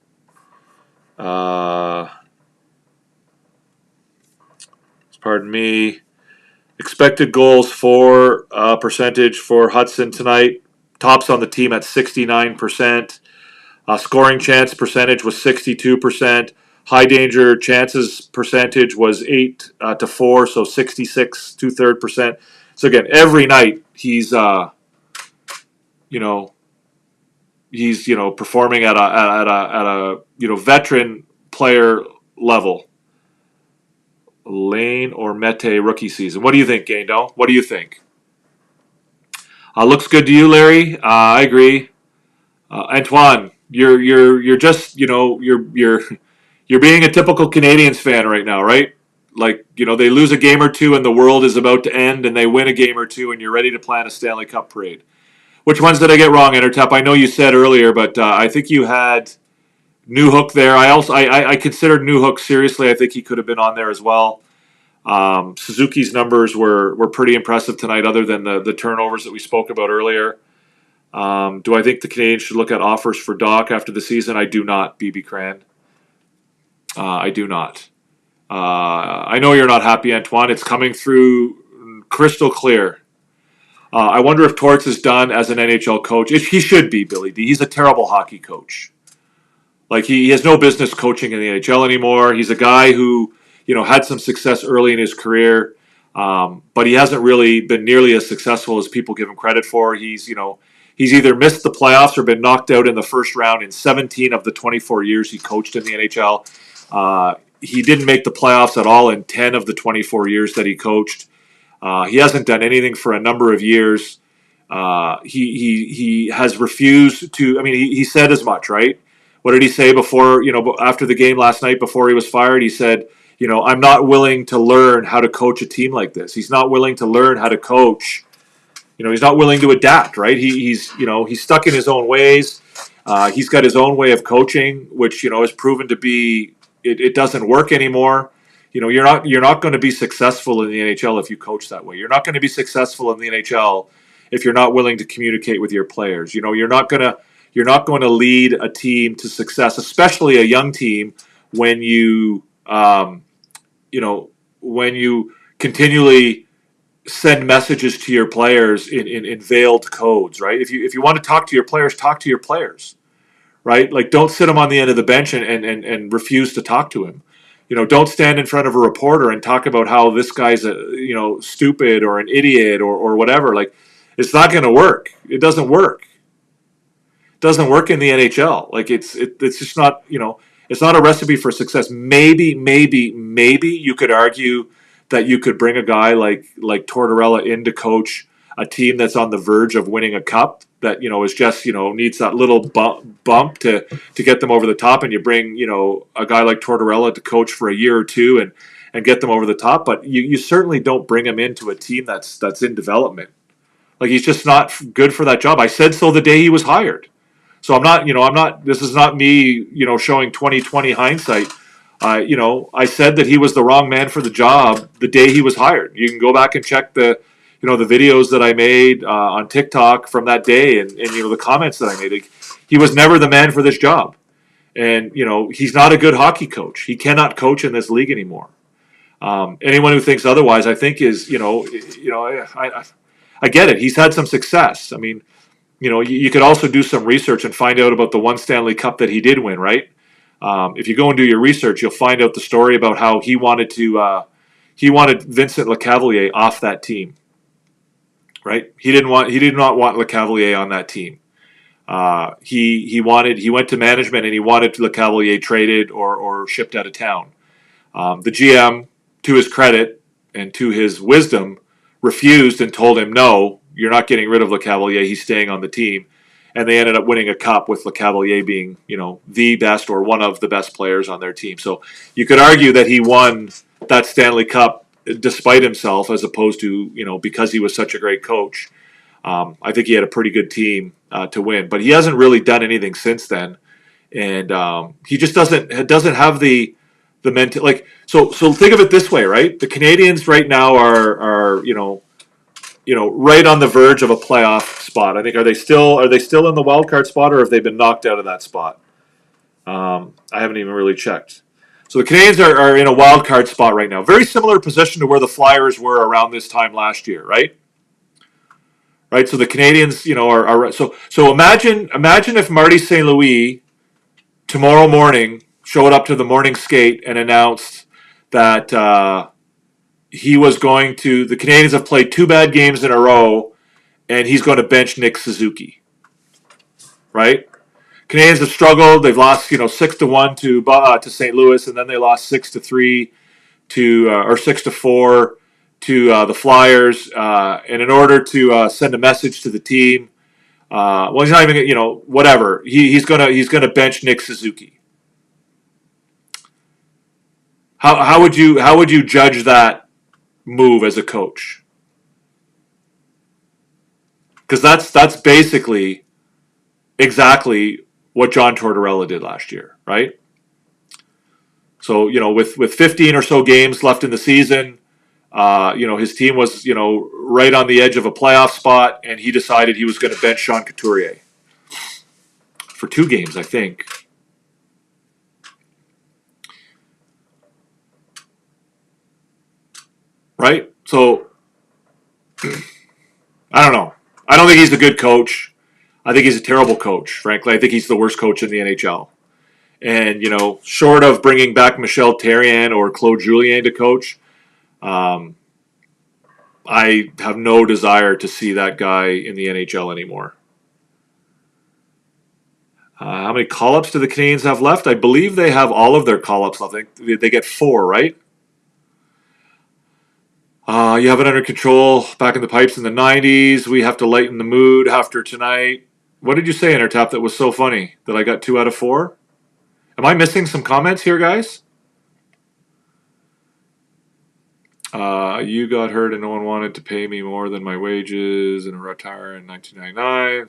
pardon me, expected goals for percentage for Hudson tonight. Tops on the team at 69%. Scoring chance percentage was 62%. High danger chances percentage was 8-4, so 66 2/3%. So again, every night he's performing at a veteran player level. Lane or Mete rookie season. What do you think, Gaino? What do you think? Looks good to you, Larry. I agree. Antoine, you're just you're being a typical Canadiens fan right now, right? Like they lose a game or two and the world is about to end, and they win a game or two and you're ready to plan a Stanley Cup parade. Which ones did I get wrong, Intertep? I know you said earlier, but I think you had Newhook there. I considered Newhook seriously. I think he could have been on there as well. Suzuki's numbers were pretty impressive tonight, other than the turnovers that we spoke about earlier. Do I think the Canadiens should look at offers for Doc after the season? I do not, BB Cran. I do not. I know you're not happy, Antoine. It's coming through crystal clear. I wonder if Torts is done as an NHL coach. He should be, Billy D. He's a terrible hockey coach. Like he has no business coaching in the NHL anymore. He's a guy who, had some success early in his career, but he hasn't really been nearly as successful as people give him credit for. He's either missed the playoffs or been knocked out in the first round in 17 of the 24 years he coached in the NHL. He didn't make the playoffs at all in 10 of the 24 years that he coached. He hasn't done anything for a number of years. He has refused to. I mean, he said as much, right? What did he say before? After the game last night, before he was fired, he said, I'm not willing to learn how to coach a team like this. He's not willing to learn how to coach. He's not willing to adapt, right? He's stuck in his own ways. He's got his own way of coaching, which has proven to be it doesn't work anymore. You're not going to be successful in the NHL if you coach that way. You're not going to be successful in the NHL if you're not willing to communicate with your players. You're not going to lead a team to success, especially a young team, when you continually send messages to your players in veiled codes, right? If you want to talk to your players, talk to your players, right? Like, don't sit them on the end of the bench and refuse to talk to him. Don't stand in front of a reporter and talk about how this guy's stupid or an idiot or whatever. Like, it's not going to work. It doesn't work. It doesn't work in the NHL. Like, it's just not, it's not a recipe for success. Maybe you could argue that you could bring a guy like Tortorella in to coach a team that's on the verge of winning a cup, that is just needs that little bump to get them over the top, and you bring a guy like Tortorella to coach for a year or two and get them over the top. But you certainly don't bring him into a team that's in development. Like, he's just not good for that job. I said so the day he was hired. So I'm not. This is not me showing 20/20 hindsight. I said that he was the wrong man for the job the day he was hired. You can go back and check the videos that I made on TikTok from that day, and the comments that I made. He was never the man for this job, and he's not a good hockey coach. He cannot coach in this league anymore. Anyone who thinks otherwise, I think, is I get it. He's had some success. I mean, you could also do some research and find out about the one Stanley Cup that he did win, right? If you go and do your research, you'll find out the story about how he wanted Vincent Lecavalier off that team. Right? He did not want Lecavalier on that team. He went to management and he wanted Lecavalier traded or shipped out of town. The GM, to his credit and to his wisdom, refused and told him, no, you're not getting rid of Lecavalier. He's staying on the team. And they ended up winning a cup with Lecavalier being, the best or one of the best players on their team. So you could argue that he won that Stanley Cup despite himself, as opposed to, because he was such a great coach. I think he had a pretty good team to win. But he hasn't really done anything since then. And he just doesn't have the mental, like, so think of it this way, right? The Canadiens right now are right on the verge of a playoff spot. I think, are they still in the wild card spot, or have they been knocked out of that spot? I haven't even really checked. So the Canadiens are in a wild card spot right now. Very similar position to where the Flyers were around this time last year, right? Right. So the Canadiens, are so imagine if Marty St. Louis tomorrow morning showed up to the morning skate and announced that he was going to. The Canadiens have played 2 bad games in a row, and he's going to bench Nick Suzuki. Right. Canadiens have struggled. They've lost, 6-1 to St. Louis, and then they lost 6-3 or 6-4 to the Flyers. And in order to send a message to the team, he's not even, whatever. He's gonna bench Nick Suzuki. How would you judge that move as a coach? Because that's basically exactly what John Tortorella did last year, right? So, with 15 or so games left in the season, his team was, right on the edge of a playoff spot, and he decided he was going to bench Sean Couturier for 2 games, I think. Right? So, I don't know. I don't think he's a good coach. I think he's a terrible coach, frankly. I think he's the worst coach in the NHL. And, short of bringing back Michel Therrien or Claude Julien to coach, I have no desire to see that guy in the NHL anymore. How many call-ups do the Canadiens have left? I believe they have all of their call-ups left. I think they get 4, right? You have it under control. Back in the pipes in the 90s. We have to lighten the mood after tonight. What did you say, Intertap, that was so funny that I got 2 out of 4? Am I missing some comments here, guys? You got hurt and no one wanted to pay me more than my wages and retire in 1999.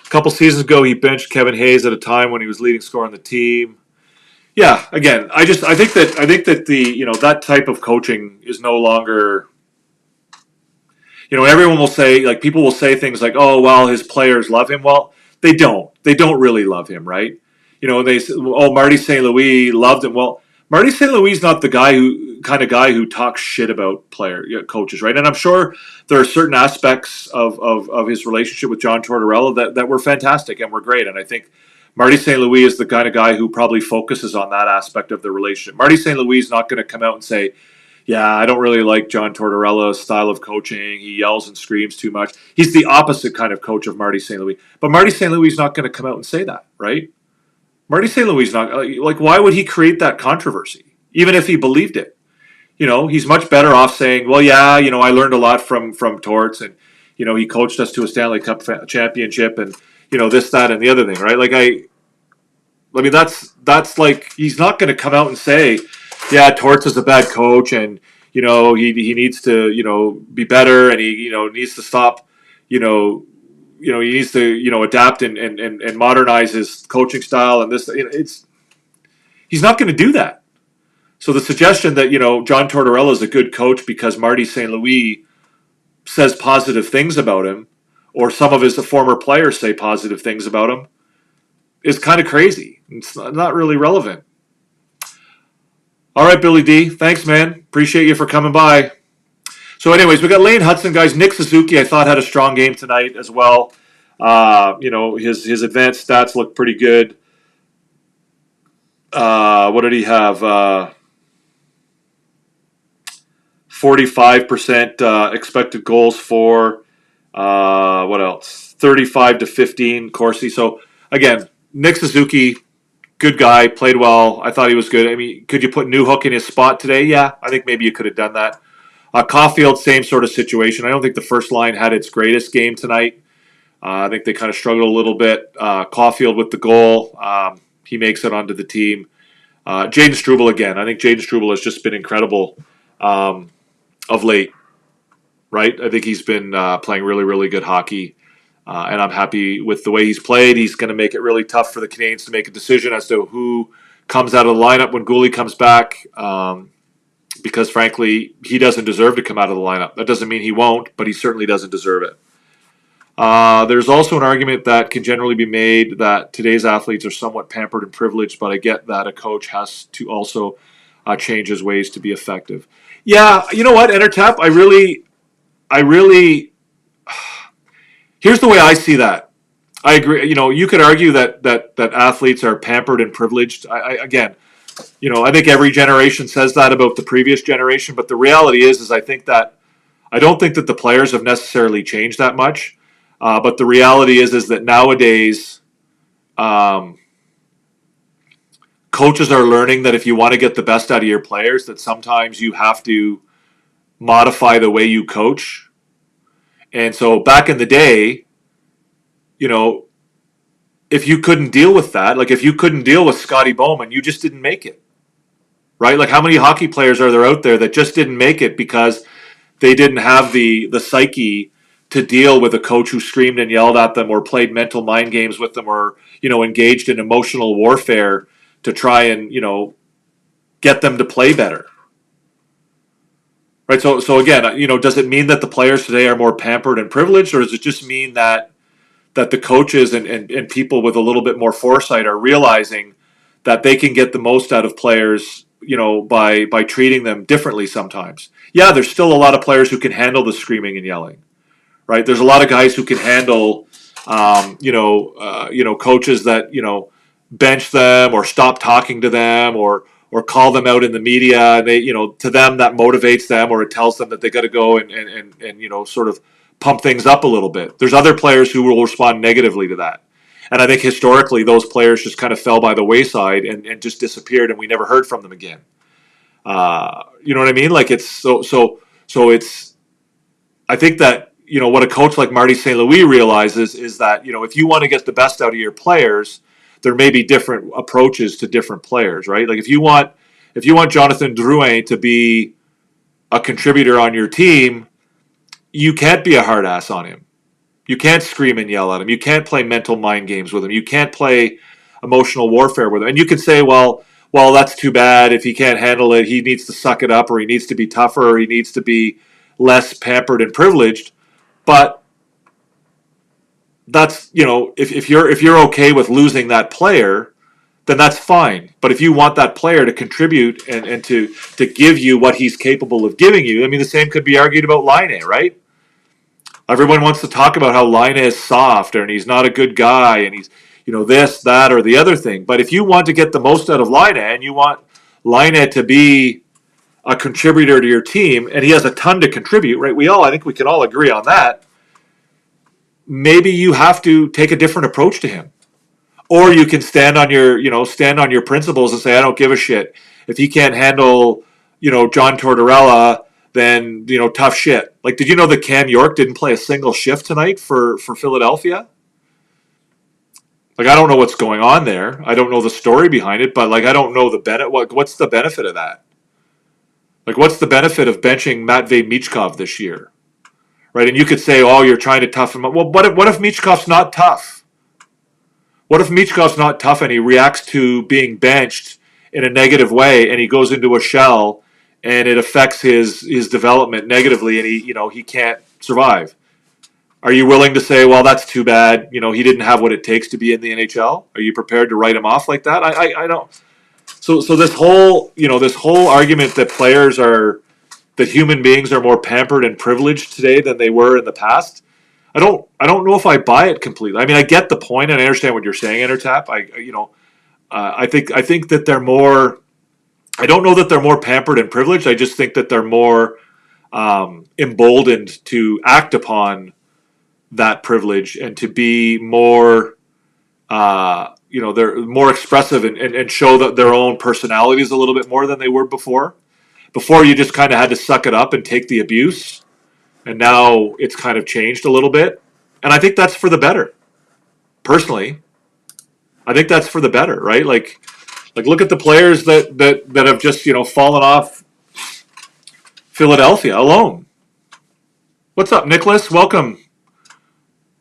A couple seasons ago, he benched Kevin Hayes at a time when he was leading scorer on the team. Yeah, again, I think that the that type of coaching is no longer. Everyone will say, like, people will say things like, "Oh, well, his players love him." Well, they don't. They don't really love him, right? They say, "Oh, Marty St. Louis loved him." Well, Marty St. Louis is not the kind of guy who talks shit about coaches, right? And I'm sure there are certain aspects of his relationship with John Tortorella that were fantastic and were great. And I think Marty St. Louis is the kind of guy who probably focuses on that aspect of the relationship. Marty St. Louis is not going to come out and say, "Yeah, I don't really like John Tortorella's style of coaching. He yells and screams too much." He's the opposite kind of coach of Marty St. Louis. But Marty St. Louis is not going to come out and say that, right? Marty St. Louis is not, like, why would he create that controversy, even if he believed it? He's much better off saying, "Well, yeah, I learned a lot from Torts, and, he coached us to a Stanley Cup championship, and, this, that, and the other thing," right? Like, I mean, that's like, he's not going to come out and say, "Yeah, Torts is a bad coach, and he needs to be better, and he needs to stop, he needs to adapt and modernize his coaching style," and this, he's not going to do that. So the suggestion that John Tortorella is a good coach because Marty St. Louis says positive things about him, or some of his former players say positive things about him, is kind of crazy. It's not really relevant. All right, Billy D. Thanks, man. Appreciate you for coming by. So anyways, we got Lane Hudson, guys. Nick Suzuki, I thought, had a strong game tonight as well. His advanced stats look pretty good. What did he have? 45% expected goals for. What else? 35-15 Corsi. So again, Nick Suzuki, good guy, played well. I thought he was good. I mean, could you put Newhook in his spot today? Yeah, I think maybe you could have done that. Caulfield, same sort of situation. I don't think the first line had its greatest game tonight. I think they kind of struggled a little bit. Caulfield with the goal. He makes it onto the team. Jaden Struble again. I think Jaden Struble has just been incredible of late, right? I think he's been playing really, really good hockey. And I'm happy with the way he's played. He's going to make it really tough for the Canadiens to make a decision as to who comes out of the lineup when Gouli comes back. Because, frankly, he doesn't deserve to come out of the lineup. That doesn't mean he won't, but he certainly doesn't deserve it. There's also an argument that can generally be made that today's athletes are somewhat pampered and privileged, but I get that a coach has to also change his ways to be effective. Yeah, you know what, Entertap? I really, here's the way I see that. I agree. You could argue that athletes are pampered and privileged. Again, I think every generation says that about the previous generation, but the reality is I don't think that the players have necessarily changed that much. But the reality is that nowadays, coaches are learning that if you want to get the best out of your players, that sometimes you have to modify the way you coach. And so back in the day, if you couldn't deal with that, like if you couldn't deal with Scotty Bowman, you just didn't make it, right? Like how many hockey players are there out there that just didn't make it because they didn't have the psyche to deal with a coach who screamed and yelled at them or played mental mind games with them or, engaged in emotional warfare to try and, get them to play better. Right. So again, does it mean that the players today are more pampered and privileged, or does it just mean that the coaches and people with a little bit more foresight are realizing that they can get the most out of players, by treating them differently sometimes? Yeah, there's still a lot of players who can handle the screaming and yelling. right? There's a lot of guys who can handle, coaches that, bench them or stop talking to them or call them out in the media. And they, to them that motivates them, or it tells them that they got to go and sort of pump things up a little bit. There's other players who will respond negatively to that. And I think historically those players just kind of fell by the wayside and just disappeared, and we never heard from them again. You know what I mean? Like it's so it's, I think that, what a coach like Marty St. Louis realizes is that, if you want to get the best out of your players, there may be different approaches to different players, right? Like if you want Jonathan Drouin to be a contributor on your team, you can't be a hard ass on him. You can't scream and yell at him. You can't play mental mind games with him. You can't play emotional warfare with him. And you can say, well, that's too bad. If he can't handle it, he needs to suck it up, or he needs to be tougher, or he needs to be less pampered and privileged. But that's, if you're okay with losing that player, then that's fine. But if you want that player to contribute and to give you what he's capable of giving you, I mean, the same could be argued about Laine, right? Everyone wants to talk about how Laine is soft and he's not a good guy and he's, this, that, or the other thing. But if you want to get the most out of Laine and you want Laine to be a contributor to your team, and he has a ton to contribute, right? I think we can all agree on that. Maybe you have to take a different approach to him. Or you can stand on your principles and say, I don't give a shit. If he can't handle, John Tortorella, then, tough shit. Like, did you know that Cam York didn't play a single shift tonight for Philadelphia? Like, I don't know what's going on there. I don't know the story behind it, but, like, I don't know the benefit. What's the benefit of that? Like, what's the benefit of benching Matvei Michkov this year? Right? And you could say, oh, you're trying to toughen him up. Well, what if Michkov's not tough? What if Michkov's not tough and he reacts to being benched in a negative way and he goes into a shell and it affects his development negatively and he can't survive? Are you willing to say, well, that's too bad, he didn't have what it takes to be in the NHL? Are you prepared to write him off like that? I don't. So this whole argument that human beings are more pampered and privileged today than they were in the past, I don't know if I buy it completely. I mean, I get the point and I understand what you're saying, Intertap. I think that they're more. I don't know that they're more pampered and privileged. I just think that they're more emboldened to act upon that privilege and to be more. They're more expressive and show that their own personalities a little bit more than they were before. Before, you just kind of had to suck it up and take the abuse. And now it's kind of changed a little bit. And I think that's for the better. Personally, I think that's for the better, right? Like look at the players that have just, fallen off Philadelphia alone. What's up, Nicholas? Welcome.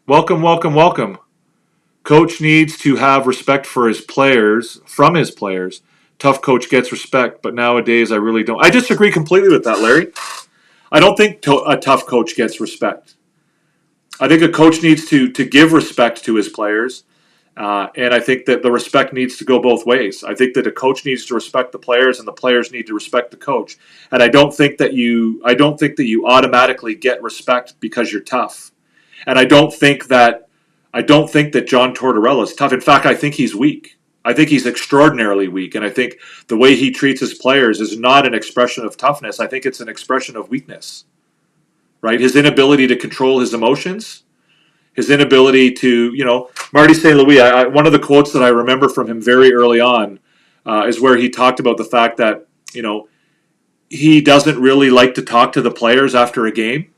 Welcome. Coach needs to have respect for his players, from his players. Tough coach gets respect, but nowadays I really don't. I disagree completely with that, Larry. I don't think a tough coach gets respect. I think a coach needs to give respect to his players, and I think that the respect needs to go both ways. I think that a coach needs to respect the players, and the players need to respect the coach. And I don't think that you automatically get respect because you're tough. And I don't think that John Tortorella is tough. In fact, I think he's weak. I think he's extraordinarily weak, and I think the way he treats his players is not an expression of toughness. I think it's an expression of weakness, right? His inability to control his emotions, his inability to, Marty St. Louis, one of the quotes that I remember from him very early on is where he talked about the fact that, he doesn't really like to talk to the players after a game.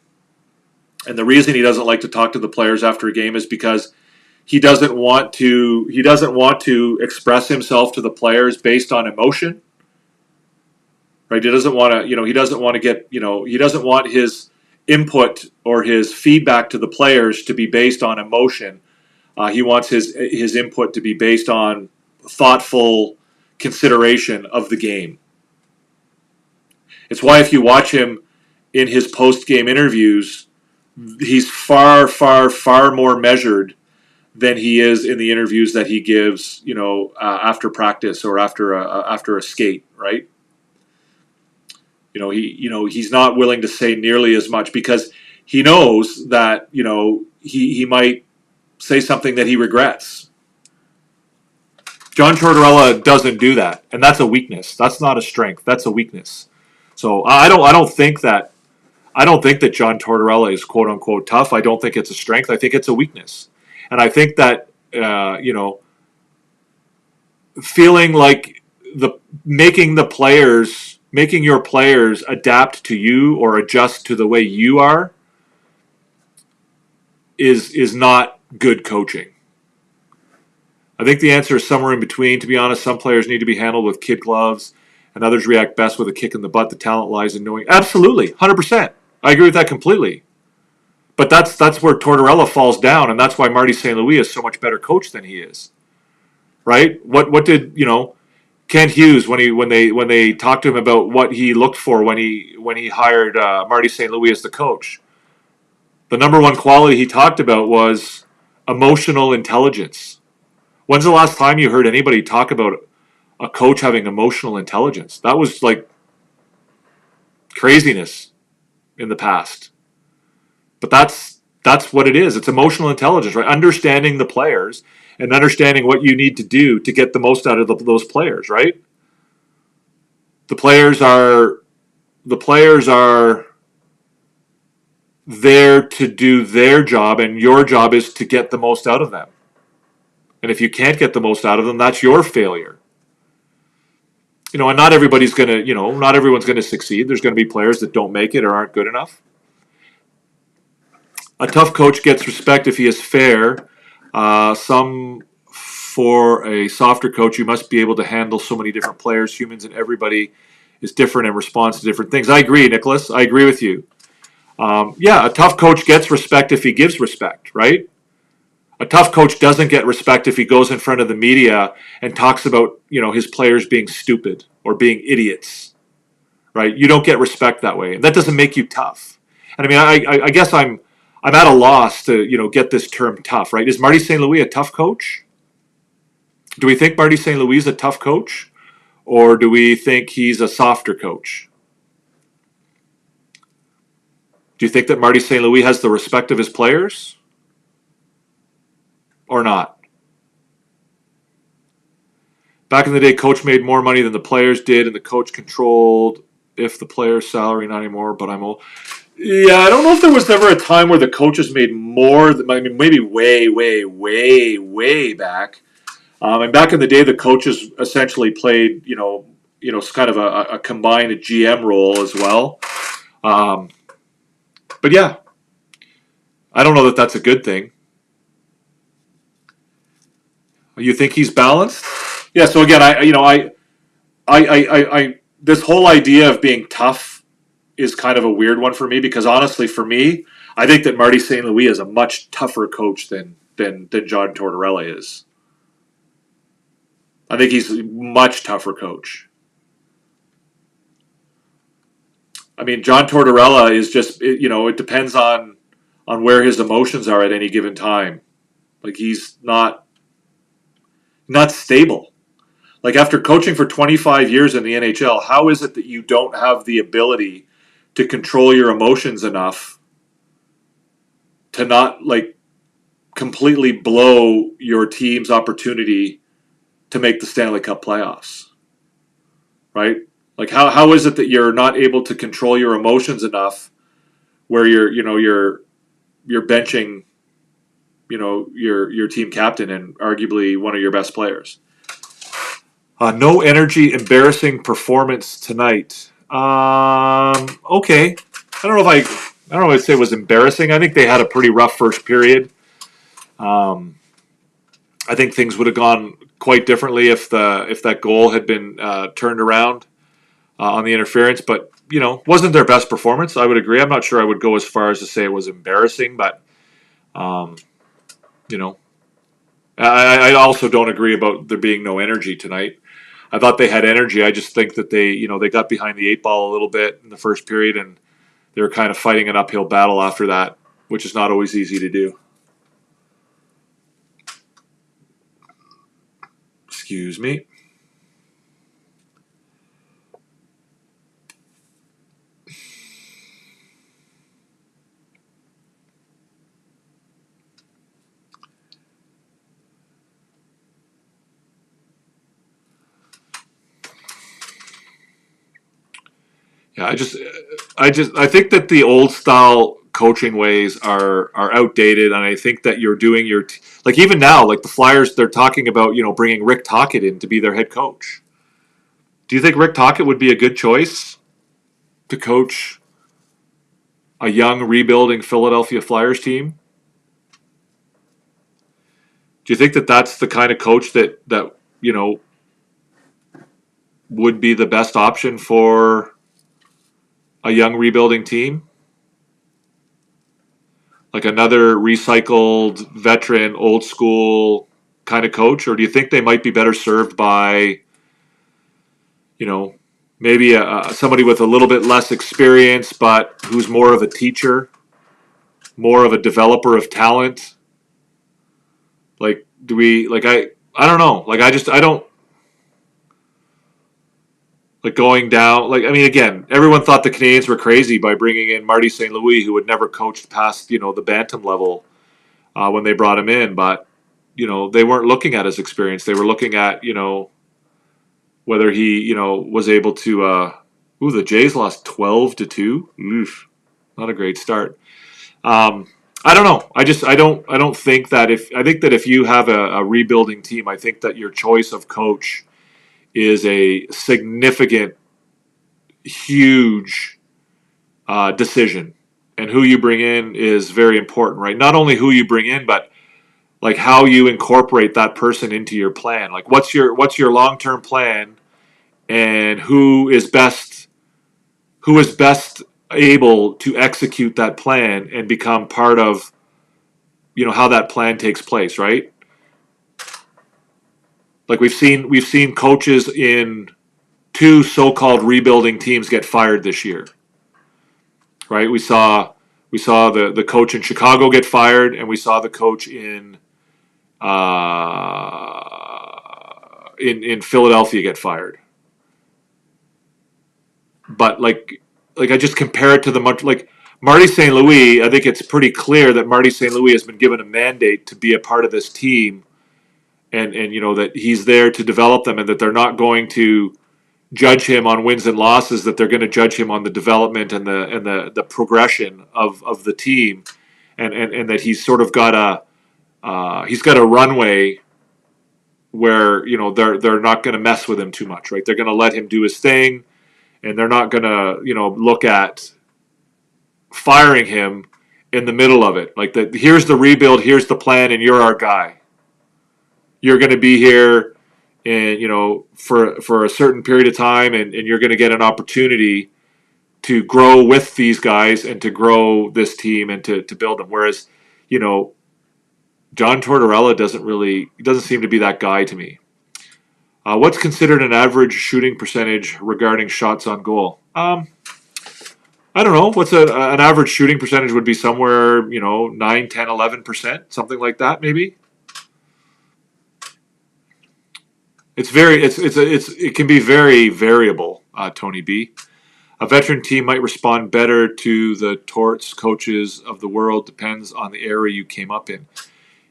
And the reason he doesn't like to talk to the players after a game is because he doesn't want to express himself to the players based on emotion. Right? He doesn't want his input or his feedback to the players to be based on emotion. He wants his input to be based on thoughtful consideration of the game. It's why if you watch him in his post-game interviews, he's far, far, far more measured than he is in the interviews that he gives, after practice or after a skate, right? He's not willing to say nearly as much because he knows that, he might say something that he regrets. John Tortorella doesn't do that, and that's a weakness. That's not a strength. That's a weakness. So I don't think that John Tortorella is quote unquote tough. I don't think it's a strength. I think it's a weakness, and I think that feeling like making your players adapt to you or adjust to the way you are is not good coaching. I think the answer is somewhere in between. To be honest, some players need to be handled with kid gloves, and others react best with a kick in the butt. The talent lies in knowing. Absolutely, 100%. I agree with that completely. But that's where Tortorella falls down, and that's why Marty St. Louis is so much better coach than he is. Right? What did Kent Hughes when they talked to him about what he looked for when he hired Marty St. Louis as the coach? The number one quality he talked about was emotional intelligence. When's the last time you heard anybody talk about a coach having emotional intelligence? That was like craziness in the past. But that's what it is. It's emotional intelligence, right? Understanding the players and understanding what you need to do to get the most out of those players, right? The players are there to do their job, and your job is to get the most out of them. And if you can't get the most out of them, that's your failure. And not everybody's not everyone's gonna succeed. There's gonna be players that don't make it or aren't good enough. A tough coach gets respect if he is fair. For a softer coach, you must be able to handle so many different players, humans, and everybody is different and responds to different things. I agree, Nicholas. I agree with you. A tough coach gets respect if he gives respect, right? A tough coach doesn't get respect if he goes in front of the media and talks about, his players being stupid or being idiots, right? You don't get respect that way. And that doesn't make you tough. And I mean, I guess I'm at a loss to, get this term tough, right? Is Marty St. Louis a tough coach? Do we think Marty St. Louis is a tough coach? Or do we think he's a softer coach? Do you think that Marty St. Louis has the respect of his players? Or not? Back in the day, coach made more money than the players did, and the coach controlled if the player's salary, not anymore, but I'm old. Yeah, I don't know if there was ever a time where the coaches made more. I mean, maybe way, way, way, way back. And back in the day, the coaches essentially played, kind of a combined GM role as well. But yeah, I don't know that that's a good thing. You think he's balanced? Yeah. So again, I this whole idea of being tough is kind of a weird one for me because honestly, for me, I think that Marty St. Louis is a much tougher coach than John Tortorella is. I think he's a much tougher coach. I mean, John Tortorella is just, it depends on where his emotions are at any given time. Like he's not stable. Like after coaching for 25 years in the NHL, how is it that you don't have the ability to control your emotions enough to not completely blow your team's opportunity to make the Stanley Cup playoffs? Right? Like how is it that you're not able to control your emotions enough where you're benching your team captain and arguably one of your best players? No energy, embarrassing performance tonight. Okay. I don't know if I'd say it was embarrassing. I think they had a pretty rough first period. I think things would have gone quite differently if that goal had been turned around on the interference. But wasn't their best performance. I would agree. I'm not sure I would go as far as to say it was embarrassing, but I also don't agree about there being no energy tonight. I thought they had energy. I just think that they got behind the 8 ball a little bit in the first period, and they were kind of fighting an uphill battle after that, which is not always easy to do. Excuse me. Yeah, I think that the old style coaching ways are outdated, and I think that you're doing like even now, like the Flyers, they're talking about bringing Rick Tocchet in to be their head coach. Do you think Rick Tocchet would be a good choice to coach a young rebuilding Philadelphia Flyers team? Do you think that that's the kind of coach that would be the best option for a young rebuilding team? Like another recycled veteran, old school kind of coach? Or do you think they might be better served by, maybe somebody with a little bit less experience, but who's more of a teacher, more of a developer of talent? Like, I don't know. Like, I don't, like going down, like, I mean, again, everyone thought the Canadiens were crazy by bringing in Marty St. Louis, who had never coached past, the bantam level when they brought him in. But, they weren't looking at his experience. They were looking at, whether he, was able to, the Jays lost 12-2. Oof, not a great start. I don't know. I don't think that I think that if you have a rebuilding team, I think that your choice of coach is a significant, huge decision, and who you bring in is very important, right? Not only who you bring in, but like how you incorporate that person into your plan. Like what's your long-term plan, and who is best able to execute that plan and become part of how that plan takes place, right? Like we've seen coaches in two so-called rebuilding teams get fired this year, right? We saw the coach in Chicago get fired, and we saw the coach in Philadelphia get fired. But like I just compare it to like Marty St. Louis. I think it's pretty clear that Marty St. Louis has been given a mandate to be a part of this team, and that he's there to develop them, and that they're not going to judge him on wins and losses, that they're going to judge him on the development and the progression of the team, and that he's sort of got a runway where they're not going to mess with him too much, right? They're going to let him do his thing, and they're not going to look at firing him in the middle of it. Like here's the rebuild, here's the plan, and you're our guy. You're going to be here, and for a certain period of time, and you're going to get an opportunity to grow with these guys and to grow this team and to build them. Whereas, John Tortorella doesn't seem to be that guy to me. What's considered an average shooting percentage regarding shots on goal? I don't know. What's an average shooting percentage would be somewhere, 9, 10, 11%, something like that, maybe. It can be very variable, Tony B. A veteran team might respond better to the torts coaches of the world. Depends on the era you came up in.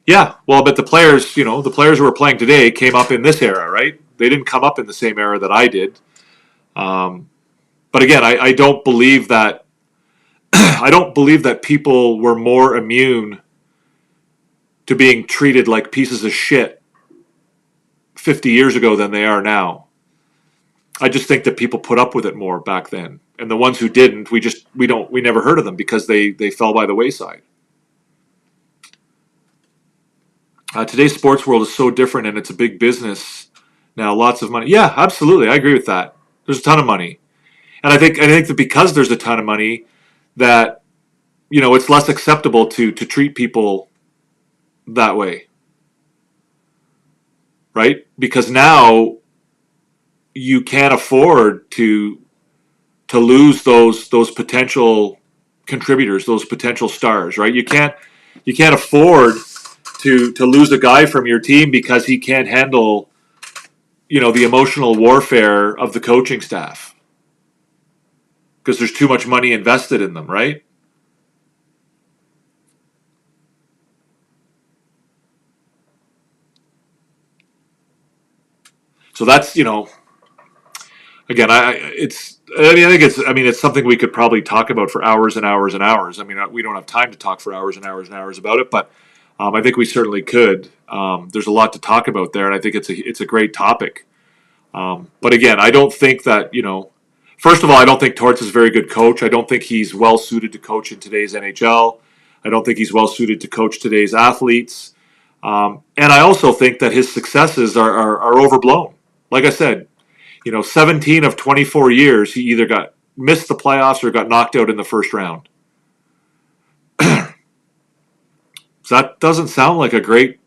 Yeah, well, but the players who are playing today came up in this era, right? They didn't come up in the same era that I did. But again, I don't believe that. I don't believe that people were more immune to being treated like pieces of shit 50 years ago than they are now. I just think that people put up with it more back then, and the ones who didn't, we never heard of them because they fell by the wayside. Today's sports world is so different, and it's a big business now. Lots of money. Yeah, absolutely, I agree with that. There's a ton of money, and I think that because there's a ton of money, that it's less acceptable to treat people that way, right? Because now you can't afford to lose those potential contributors, those potential stars, right? You can't afford to lose a guy from your team because he can't handle the emotional warfare of the coaching staff because there's too much money invested in them, right? So that's again, I think it's something we could probably talk about for hours and hours and hours. I mean, we don't have time to talk for hours and hours and hours about it, but I think we certainly could. There's a lot to talk about there, and I think it's a great topic. But again, I don't think that, first of all, I don't think Torts is a very good coach. I don't think he's well suited to coach in today's NHL. I don't think he's well suited to coach today's athletes. And I also think that his successes are overblown. Like I said, 17 of 24 years, he either missed the playoffs or got knocked out in the first round. So that doesn't sound like a great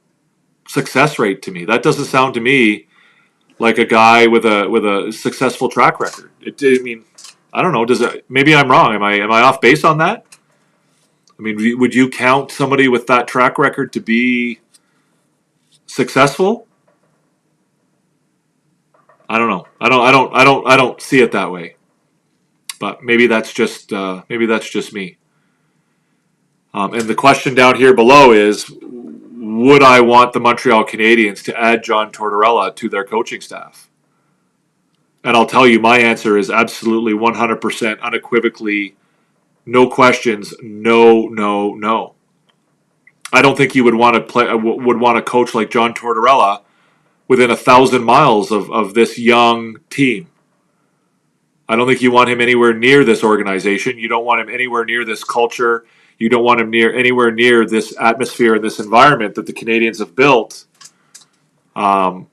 success rate to me. That doesn't sound to me like a guy with a successful track record. I don't know. Maybe I'm wrong. Am I off base on that? I mean, would you count somebody with that track record to be successful? I don't know. I don't see it that way. But maybe that's just me. And the question down here below is, would I want the Montreal Canadiens to add John Tortorella to their coaching staff? And I'll tell you, my answer is absolutely 100% unequivocally, no questions, no. I don't think you would want to coach like John Tortorella within 1,000 miles of this young team. I don't think you want him anywhere near this organization. You don't want him anywhere near this culture. You don't want him anywhere near this atmosphere and this environment that the Canadiens have built, and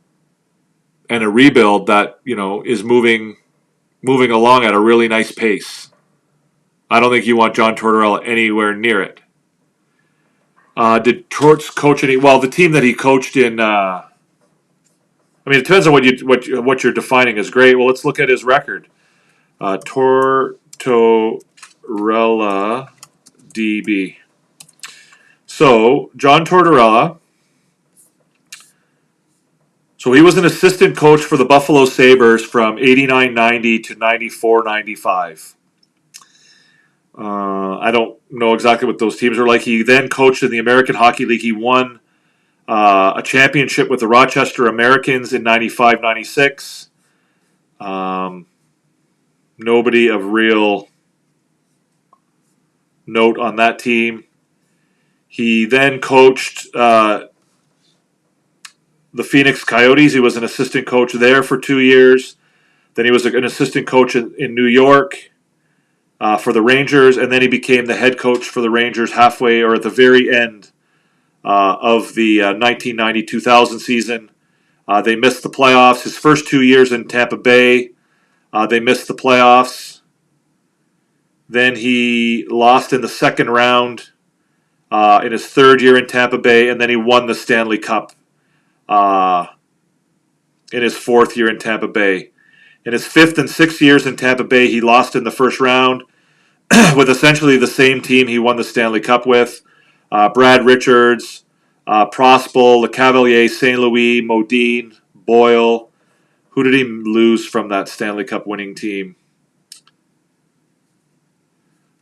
a rebuild that is moving along at a really nice pace. I don't think you want John Tortorella anywhere near it. Did Torts coach any? Well, the team that he coached in. It depends on what you're defining as great. Well, let's look at his record. Tortorella. DB. So, John Tortorella. So, he was an assistant coach for the Buffalo Sabres from 89-90 to 94-95. I don't know exactly what those teams are like. He then coached in the American Hockey League. He won a championship with the Rochester Americans in 95-96. Nobody of real note on that team. He then coached the Phoenix Coyotes. He was an assistant coach there for 2 years. Then he was an assistant coach in New York for the Rangers, and then he became the head coach for the Rangers halfway or at the very end of the 1990-2000 season. They missed the playoffs. His first 2 years in Tampa Bay, they missed the playoffs. Then he lost in the second round in his third year in Tampa Bay, and then he won the Stanley Cup in his fourth year in Tampa Bay. In his fifth and sixth years in Tampa Bay, he lost in the first round with essentially the same team he won the Stanley Cup with. Brad Richards, Prospel, LeCavalier, St. Louis, Modine, Boyle. Who did he lose from that Stanley Cup winning team?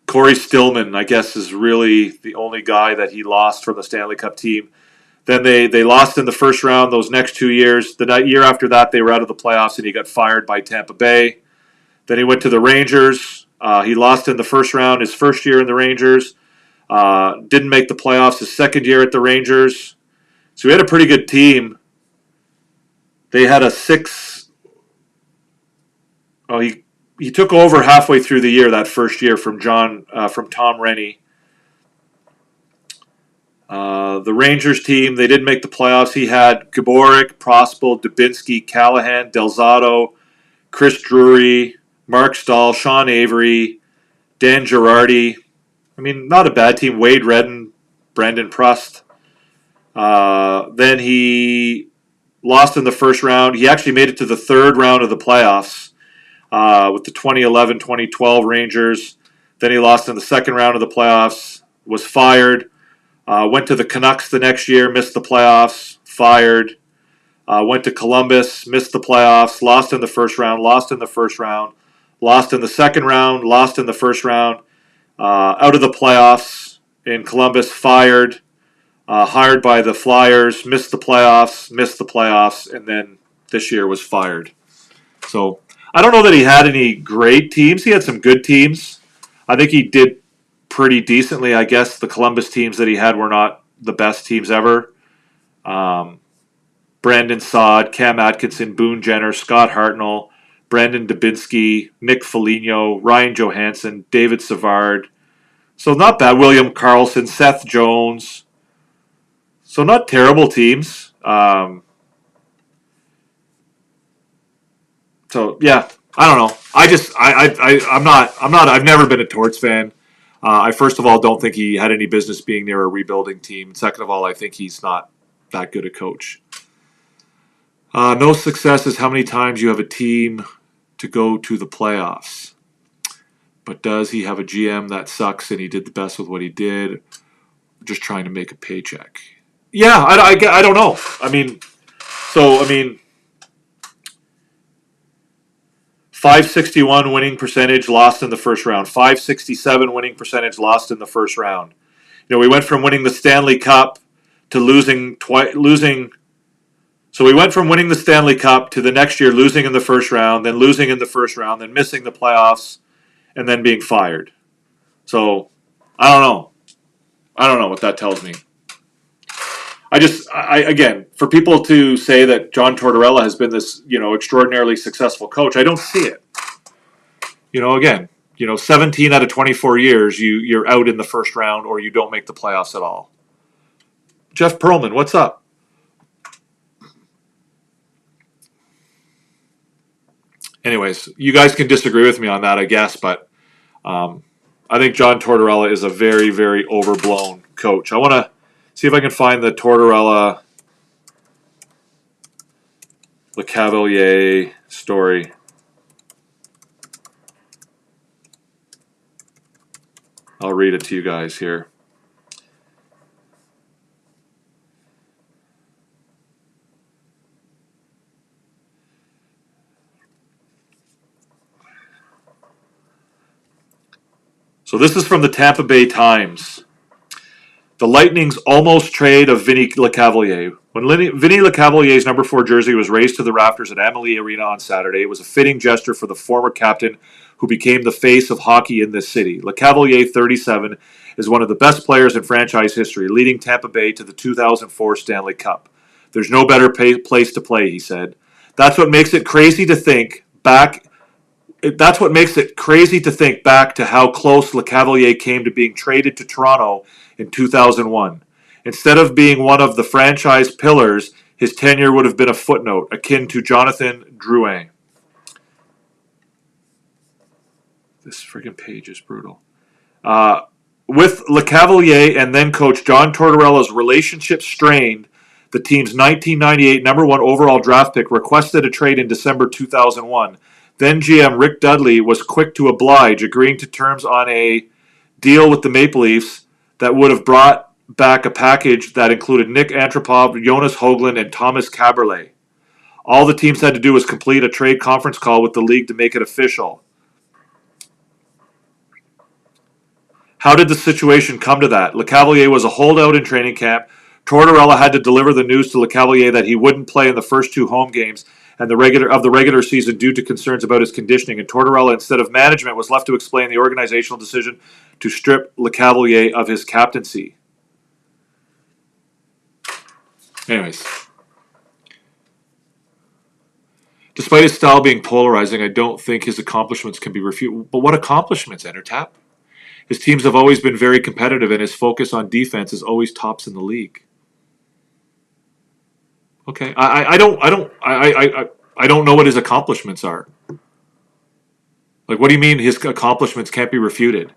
Corey Stillman, I guess, is really the only guy that he lost from the Stanley Cup team. Then they lost in the first round those next 2 years. The year after that, they were out of the playoffs, and he got fired by Tampa Bay. Then he went to the Rangers. He lost in the first round his first year in the Rangers. Didn't make the playoffs his second year at the Rangers. So he had a pretty good team. They had a he took over halfway through the year that first year from Tom Rennie. The Rangers team, they didn't make the playoffs. He had Gaborik, Prospel, Dubinsky, Callahan, Delzato, Chris Drury, Mark Stahl, Sean Avery, Dan Girardi. Not a bad team. Wade Redden, Brandon Prust. Then he lost in the first round. He actually made it to the third round of the playoffs with the 2011-2012 Rangers. Then he lost in the second round of the playoffs, was fired. Went to the Canucks the next year, missed the playoffs, fired. Went to Columbus, missed the playoffs, lost in the first round, lost in the second round, lost in the first round. Out of the playoffs in Columbus, fired. Hired by the Flyers, missed the playoffs, and then this year was fired. So I don't know that he had any great teams. He had some good teams. I think he did pretty decently. I guess the Columbus teams that he had were not the best teams ever. Brandon Saad, Cam Atkinson, Boone Jenner, Scott Hartnell, Brandon Dubinsky, Nick Foligno, Ryan Johansson, David Savard. So not bad. William Karlsson, Seth Jones. So not terrible teams. So yeah, I don't know. I've never been a Torts fan. I first of all don't think he had any business being near a rebuilding team. Second of all, I think he's not that good a coach. No success is how many times you have a team to go to the playoffs. But does he have a GM that sucks and he did the best with what he did? Just trying to make a paycheck. Yeah, I don't know. I mean, 561 winning percentage lost in the first round. 567 winning percentage lost in the first round. We went from winning the Stanley Cup to losing. So we went from winning the Stanley Cup to the next year losing in the first round, then losing in the first round, then missing the playoffs, and then being fired. So I don't know. I don't know what that tells me. Again, for people to say that John Tortorella has been this, extraordinarily successful coach, I don't see it. Again, 17 out of 24 years, you're out in the first round or you don't make the playoffs at all. Jeff Perlman, what's up? Anyways, you guys can disagree with me on that, I guess, but I think John Tortorella is a very, very overblown coach. I want to see if I can find the Tortorella LeCavalier story. I'll read it to you guys here. So this is from the Tampa Bay Times. The Lightning's almost trade of Vinny LeCavalier. When Vinny LeCavalier's number 4 jersey was raised to the rafters at Amalie Arena on Saturday, it was a fitting gesture for the former captain who became the face of hockey in this city. LeCavalier, 37, is one of the best players in franchise history, leading Tampa Bay to the 2004 Stanley Cup. There's no better place to play, he said. That's what makes it crazy to think back to how close LeCavalier came to being traded to Toronto in 2001. Instead of being one of the franchise pillars, his tenure would have been a footnote, akin to Jonathan Drouin. This friggin' page is brutal. With LeCavalier and then coach John Tortorella's relationship strained, the team's 1998 number 1 overall draft pick requested a trade in December 2001. Then GM Rick Dudley was quick to oblige, agreeing to terms on a deal with the Maple Leafs that would have brought back a package that included Nick Antropov, Jonas Hoagland, and Thomas Kaberle. All the teams had to do was complete a trade conference call with the league to make it official. How did the situation come to that? LeCavalier was a holdout in training camp. Tortorella had to deliver the news to LeCavalier that he wouldn't play in the first 2 home games and the regular season due to concerns about his conditioning, and Tortorella, instead of management, was left to explain the organizational decision to strip LeCavalier of his captaincy. Anyways. Despite his style being polarizing, I don't think his accomplishments can be refuted. But what accomplishments, Entertap? His teams have always been very competitive, and his focus on defense is always tops in the league. Okay, I don't know what his accomplishments are. Like, what do you mean his accomplishments can't be refuted?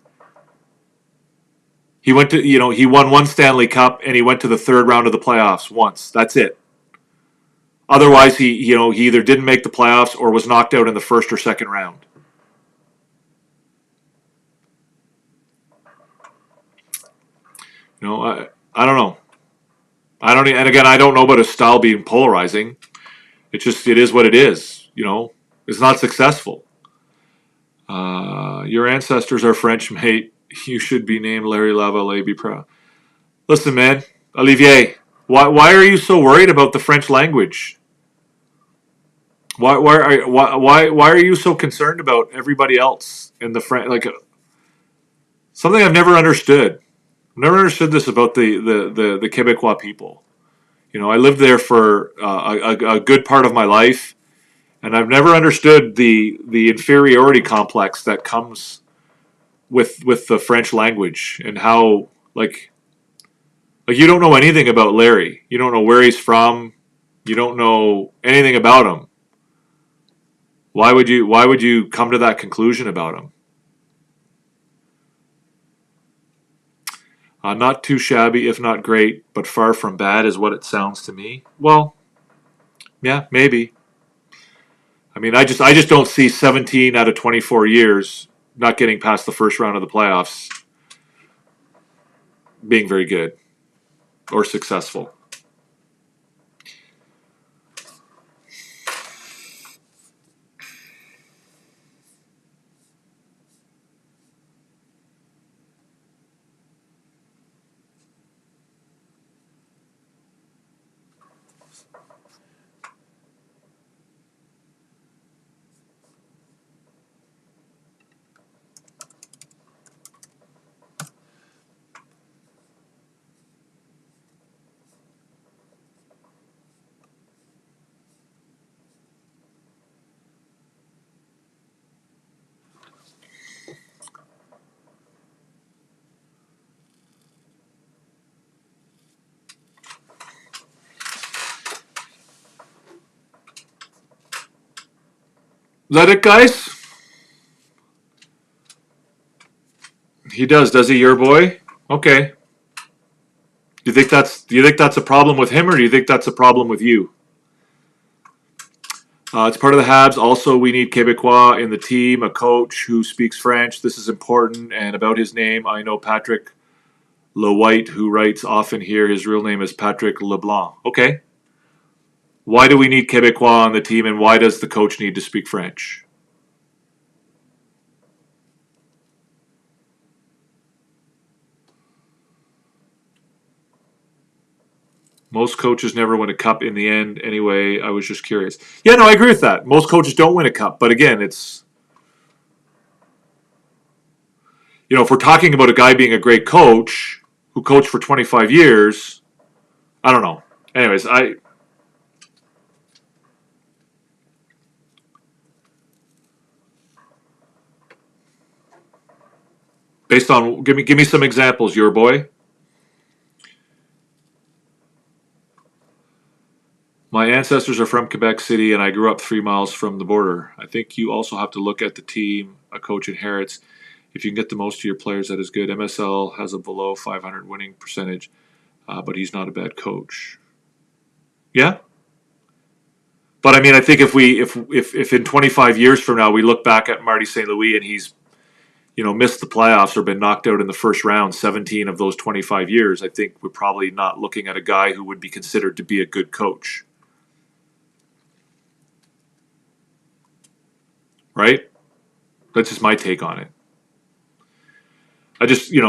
He went to, he won 1 Stanley Cup and he went to the 3rd round of the playoffs once. That's it. Otherwise, he either didn't make the playoffs or was knocked out in the 1st or 2nd round. I don't know. And again, I don't know about his style being polarizing. It is what it is. It's not successful. Your ancestors are French, mate. You should be named Larry Lavallee. Be proud. Listen, man, Olivier, why are you so worried about the French language? Why are you so concerned about everybody else in the French? Like something I've never understood. I've never understood this about the Quebecois people. You know, I lived there for a good part of my life, and I've never understood the inferiority complex that comes with the French language and how like you don't know anything about Larry. You don't know where he's from. You don't know anything about him. Why would you come to that conclusion about him? Not too shabby, if not great, but far from bad is what it sounds to me. Well, yeah, maybe. I mean, I just don't see 17 out of 24 years not getting past the first round of the playoffs being very good or successful. Is that it, guys? He does. Does he, your boy? Okay. Do you think that's a problem with him, or do you think that's a problem with you? It's part of the Habs. Also, we need Quebecois in the team, a coach who speaks French. This is important. And about his name, I know Patrick LeWhite, who writes often here. His real name is Patrick LeBlanc. Okay. Why do we need Quebecois on the team, and why does the coach need to speak French? Most coaches never win a cup in the end. Anyway, I was just curious. Yeah, no, I agree with that. Most coaches don't win a cup. But again, it's, if we're talking about a guy being a great coach who coached for 25 years, I don't know. Anyways, based on, give me some examples, your boy. My ancestors are from Quebec City, and I grew up 3 miles from the border. I think you also have to look at the team a coach inherits. If you can get the most of your players, that is good. MSL has a below 500 winning percentage, but he's not a bad coach. Yeah, but I mean, I think if in 25 years from now we look back at Marty St. Louis and he's missed the playoffs or been knocked out in the first round 17 of those 25 years, I think we're probably not looking at a guy who would be considered to be a good coach. Right? That's just my take on it. I just, do you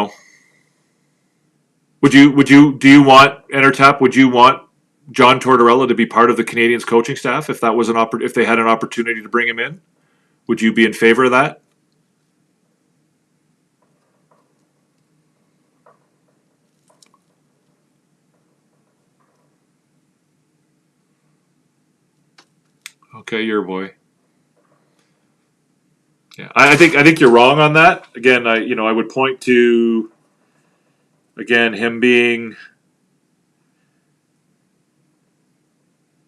want Entertap? Would you want John Tortorella to be part of the Canadiens coaching staff if that was if they had an opportunity to bring him in? Would you be in favor of that? Okay, your boy. Yeah, I think you're wrong on that. Again, I would point to him being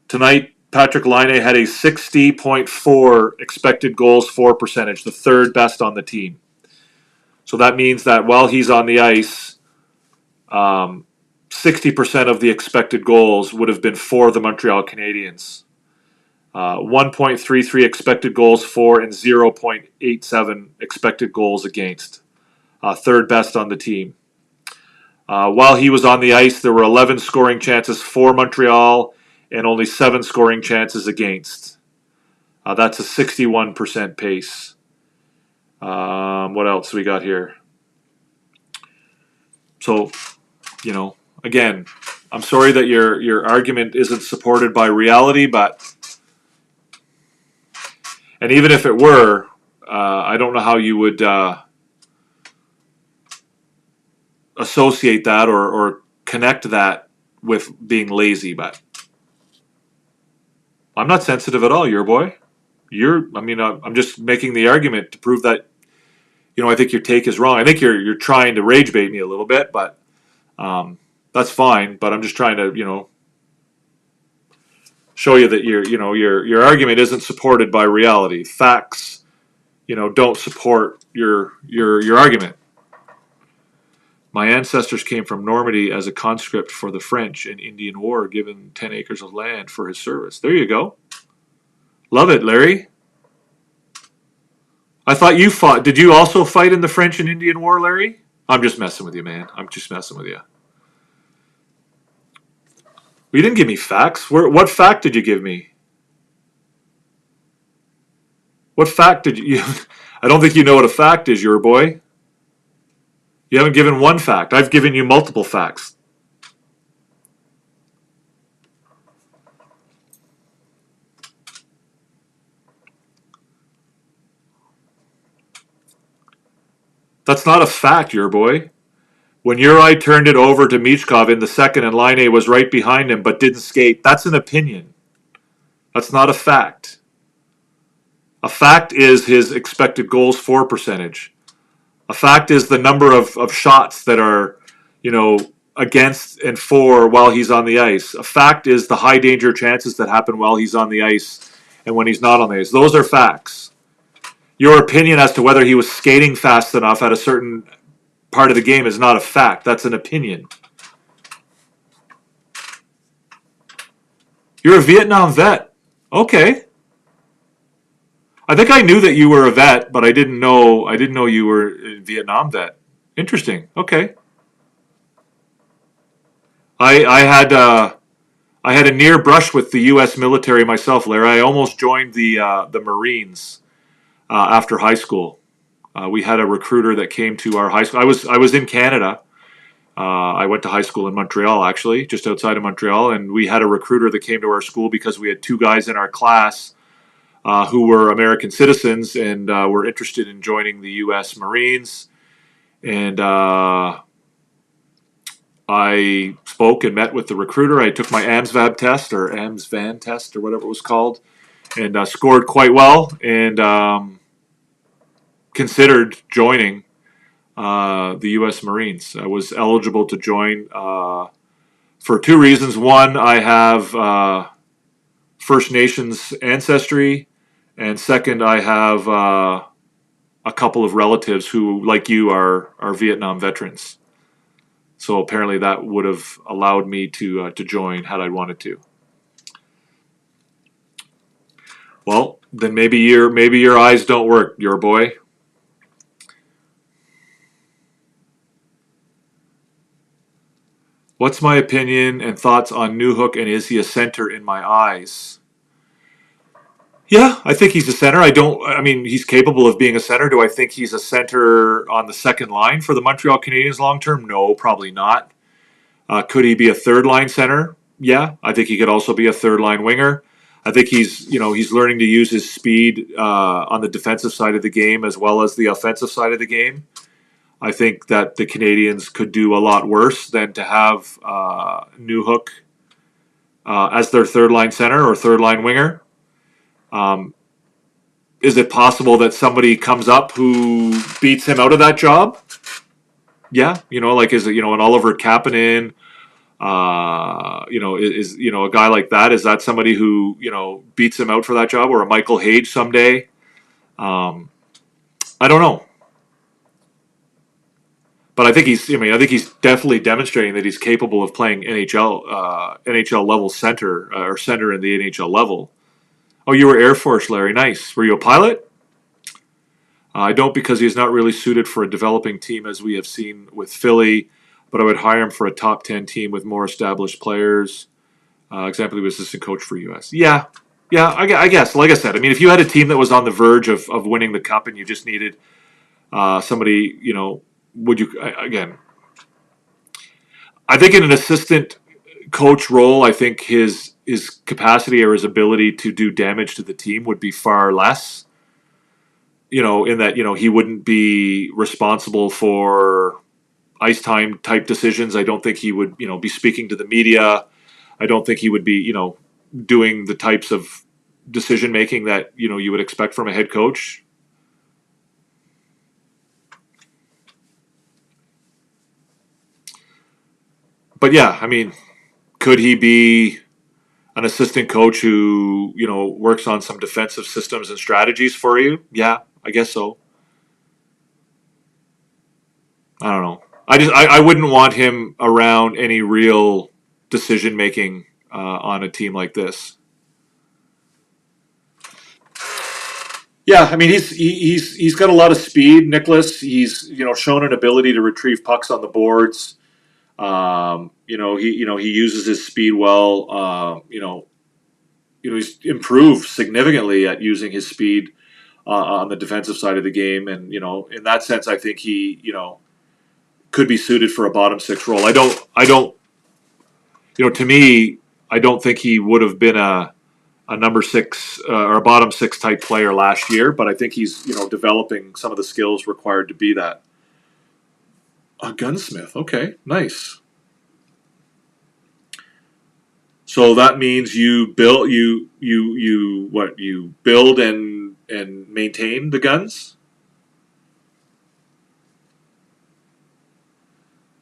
tonight. Patrick Laine had a 60.4 expected goals for percentage, the third best on the team. So that means that while he's on the ice, 60% of the expected goals would have been for the Montreal Canadiens. 1.33 expected goals for and 0.87 expected goals against. Third best on the team. While he was on the ice, there were 11 scoring chances for Montreal and only 7 scoring chances against. That's a 61% pace. What else we got here? So, again, I'm sorry that your argument isn't supported by reality, but And even if it were, I don't know how you would associate that or connect that with being lazy. But I'm not sensitive at all, your boy. I'm just making the argument to prove that, I think your take is wrong. I think you're trying to rage bait me a little bit, but that's fine. But I'm just trying to, show you that your argument isn't supported by reality. Facts, don't support your argument. My ancestors came from Normandy as a conscript for the French in Indian War, given 10 acres of land for his service. There you go. Love it, Larry. I thought you fought. Did you also fight in the French and Indian War, Larry? I'm just messing with you, man. I'm just messing with you. You didn't give me facts. What fact did you give me? What fact did you... I don't think you know what a fact is, your boy. You haven't given one fact. I've given you multiple facts. That's not a fact, your boy. When Uri turned it over to Michkov in the second and Laine was right behind him but didn't skate, that's an opinion. That's not a fact. A fact is his expected goals for percentage. A fact is the number of shots that are, against and for while he's on the ice. A fact is the high danger chances that happen while he's on the ice and when he's not on the ice. Those are facts. Your opinion as to whether he was skating fast enough at a certain part of the game is not a fact. That's an opinion. You're a Vietnam vet. Okay. I think I knew that you were a vet, but I didn't know you were a Vietnam vet. Interesting. Okay. I had a near brush with the U.S. military myself, Larry. I almost joined the Marines after high school. We had a recruiter that came to our high school. I was in Canada. I went to high school in Montreal, actually, just outside of Montreal, and we had a recruiter that came to our school because we had two guys in our class who were American citizens and were interested in joining the U.S. Marines. And I spoke and met with the recruiter. I took my AMSVAB test or AMSVAN test or whatever it was called, and scored quite well and considered joining the U.S. Marines. I was eligible to join for two reasons. One, I have First Nations ancestry, and second, I have a couple of relatives who, like you, are Vietnam veterans. So apparently that would have allowed me to join had I wanted to. Well, then maybe your eyes don't work, your boy. What's my opinion and thoughts on Newhook, and is he a center in my eyes? Yeah, I think he's a center. He's capable of being a center. Do I think he's a center on the second line for the Montreal Canadiens long term? No, probably not. Could he be a third line center? Yeah, I think he could also be a third line winger. I think he's learning to use his speed on the defensive side of the game as well as the offensive side of the game. I think that the Canadiens could do a lot worse than to have Newhook as their third line center or third line winger. Is it possible that somebody comes up who beats him out of that job? Yeah, is it an Oliver Kapanen? Is a guy like that? Is that somebody who beats him out for that job, or a Michael Hage someday? I don't know. But I think he's definitely demonstrating that he's capable of playing NHL level center or center in the NHL level. Oh, you were Air Force, Larry. Nice. Were you a pilot? I don't, because he's not really suited for a developing team as we have seen with Philly, but I would hire him for a top 10 team with more established players. Example, he was assistant coach for US. Yeah, I guess. Like I said, if you had a team that was on the verge of winning the cup and you just needed somebody, would you, again, I think in an assistant coach role, I think his capacity or his ability to do damage to the team would be far less in that, he wouldn't be responsible for ice time type decisions. I don't think he would, be speaking to the media. I don't think he would be, doing the types of decision making that, you would expect from a head coach. But yeah, I mean, could he be an assistant coach who, works on some defensive systems and strategies for you? Yeah, I guess so. I don't know. I wouldn't want him around any real decision making on a team like this. Yeah, I mean he's got a lot of speed, Nicholas. He's shown an ability to retrieve pucks on the boards. He uses his speed well. He's improved significantly at using his speed on the defensive side of the game, and in that sense, I think he could be suited for a bottom six role. I don't. To me, I don't think he would have been a number six or a bottom six type player last year, but I think he's developing some of the skills required to be that. A gunsmith, okay, nice. So that means you build you build and maintain the guns.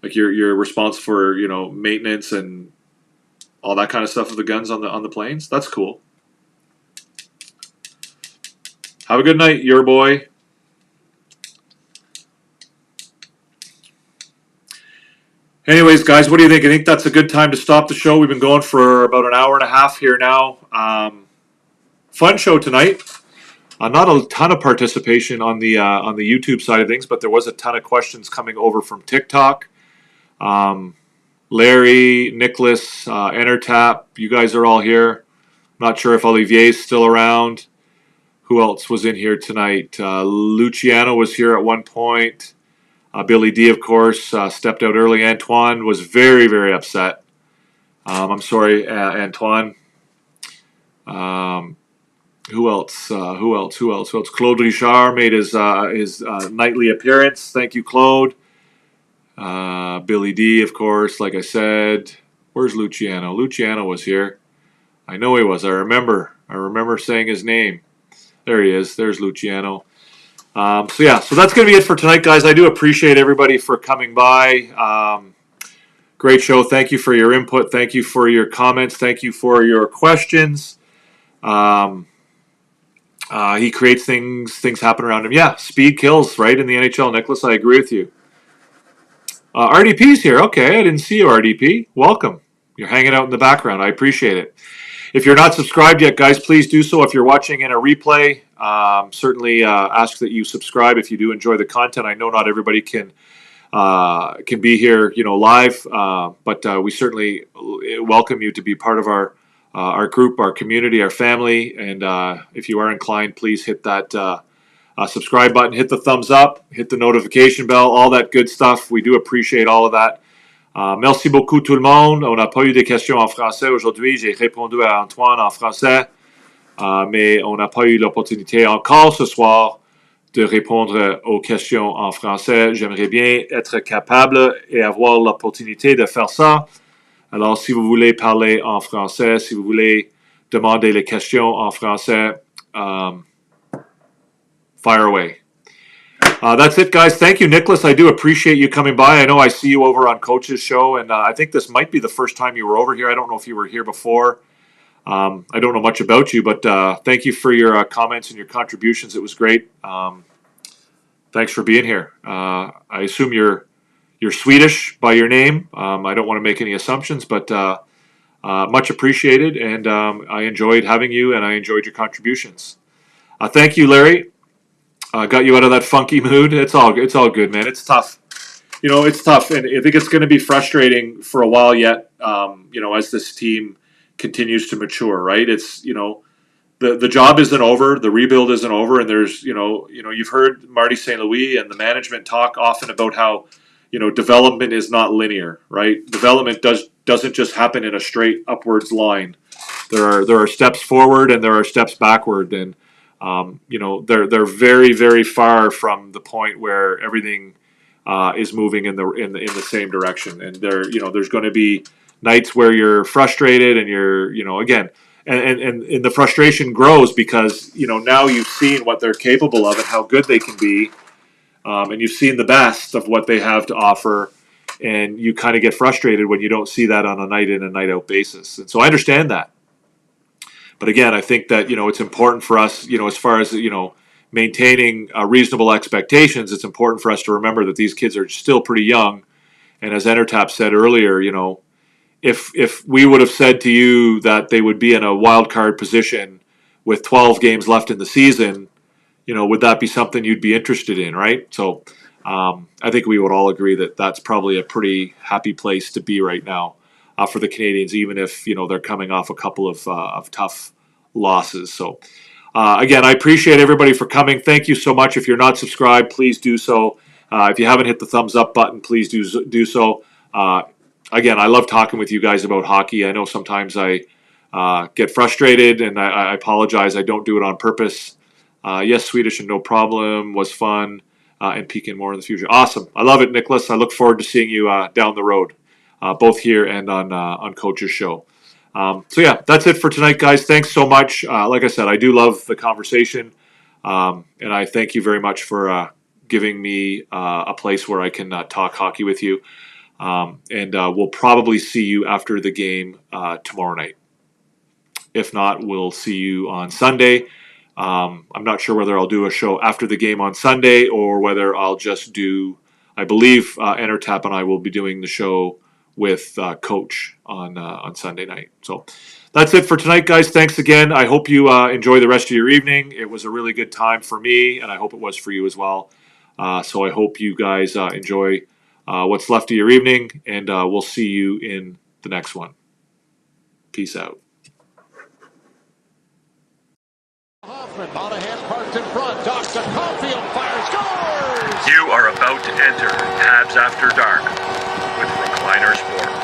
Like you're responsible for maintenance and all that kind of stuff of the guns on the planes. That's cool. Have a good night, your boy. Anyways, guys, what do you think? I think that's a good time to stop the show. We've been going for about an hour and a half here now. Fun show tonight. Not a ton of participation on the YouTube side of things, but there was a ton of questions coming over from TikTok. Larry, Nicholas, Entertap, you guys are all here. Not sure if Olivier's still around. Who else was in here tonight? Luciano was here at one point. Billy D, of course, stepped out early. Antoine was very, very upset. I'm sorry, Antoine. Who else? Claude Richard made his nightly appearance. Thank you, Claude. Billy D, of course, like I said. Where's Luciano? Luciano was here. I know he was. I remember saying his name. There he is. There's Luciano. So that's going to be it for tonight, guys. I do appreciate everybody for coming by. Great show. Thank you for your input. Thank you for your comments. Thank you for your questions. He creates things happen around him. Yeah, speed kills, right, in the NHL, Nicholas. I agree with you. RDP's here. Okay, I didn't see you, RDP. Welcome. You're hanging out in the background. I appreciate it. If you're not subscribed yet, guys, please do so. If you're watching in a replay, certainly ask that you subscribe if you do enjoy the content. I know not everybody can be here, live, but we certainly welcome you to be part of our group, our community, our family. And if you are inclined, please hit that subscribe button, hit the thumbs up, hit the notification bell, all that good stuff. We do appreciate all of that. Merci beaucoup tout le monde. On n'a pas eu de questions en français aujourd'hui. J'ai répondu à Antoine en français, mais on n'a pas eu l'opportunité encore ce soir de répondre aux questions en français. J'aimerais bien être capable et avoir l'opportunité de faire ça. Alors, si vous voulez parler en français, si vous voulez demander les questions en français, fire away. That's it, guys. Thank you, Nicholas. I do appreciate you coming by. I know I see you over on Coach's show, and I think this might be the first time you were over here. I don't know if you were here before. I don't know much about you, but thank you for your comments and your contributions. It was great. Thanks for being here. I assume you're Swedish by your name. I don't want to make any assumptions, but much appreciated, and I enjoyed having you, and I enjoyed your contributions. Thank you, Larry. Got you out of that funky mood. It's all good, man. It's tough. It's tough, and I think it's going to be frustrating for a while yet. As this team continues to mature, right? It's the job isn't over, the rebuild isn't over, and there's you've heard Marty St. Louis and the management talk often about how development is not linear, right? Development doesn't just happen in a straight upwards line. There are steps forward and there are steps backward, and They're very, very far from the point where everything is moving in the same direction. And there's going to be nights where you're frustrated and you're, again, and the frustration grows because, now you've seen what they're capable of and how good they can be. And you've seen the best of what they have to offer. And you kind of get frustrated when you don't see that on a night in and night out basis. And so I understand that. But again, I think that, it's important for us, as far as, maintaining reasonable expectations, it's important for us to remember that these kids are still pretty young. And as Entertap said earlier, if we would have said to you that they would be in a wild card position with 12 games left in the season, would that be something you'd be interested in, right? So I think we would all agree that that's probably a pretty happy place to be right now for the Canadiens, even if they're coming off a couple of tough losses. So again, I appreciate everybody for coming. Thank you so much. If you're not subscribed, please do so. If you haven't hit the thumbs up button, please do so. Again, I love talking with you guys about hockey. I know sometimes I get frustrated, and I apologize. I don't do it on purpose. Yes, Swedish and no problem was fun, and peeking more in the future. Awesome. I love it, Nicholas. I look forward to seeing you down the road, both here and on Coach's show. So yeah, that's it for tonight, guys. Thanks so much. Like I said, I do love the conversation, and I thank you very much for giving me a place where I can talk hockey with you. And we'll probably see you after the game tomorrow night. If not, we'll see you on Sunday. I'm not sure whether I'll do a show after the game on Sunday or whether I'll just do, I believe Entertap and I will be doing the show with Coach on Sunday night. So that's it for tonight, guys. Thanks again. I hope you enjoy the rest of your evening. It was a really good time for me, and I hope it was for you as well. So I hope you guys enjoy what's left of your evening, and we'll see you in the next one. Peace out. Hoffman, Monahan parked in front, docks to Caulfield, fires, scores! You are about to enter Habs After Dark with Recliner Sports.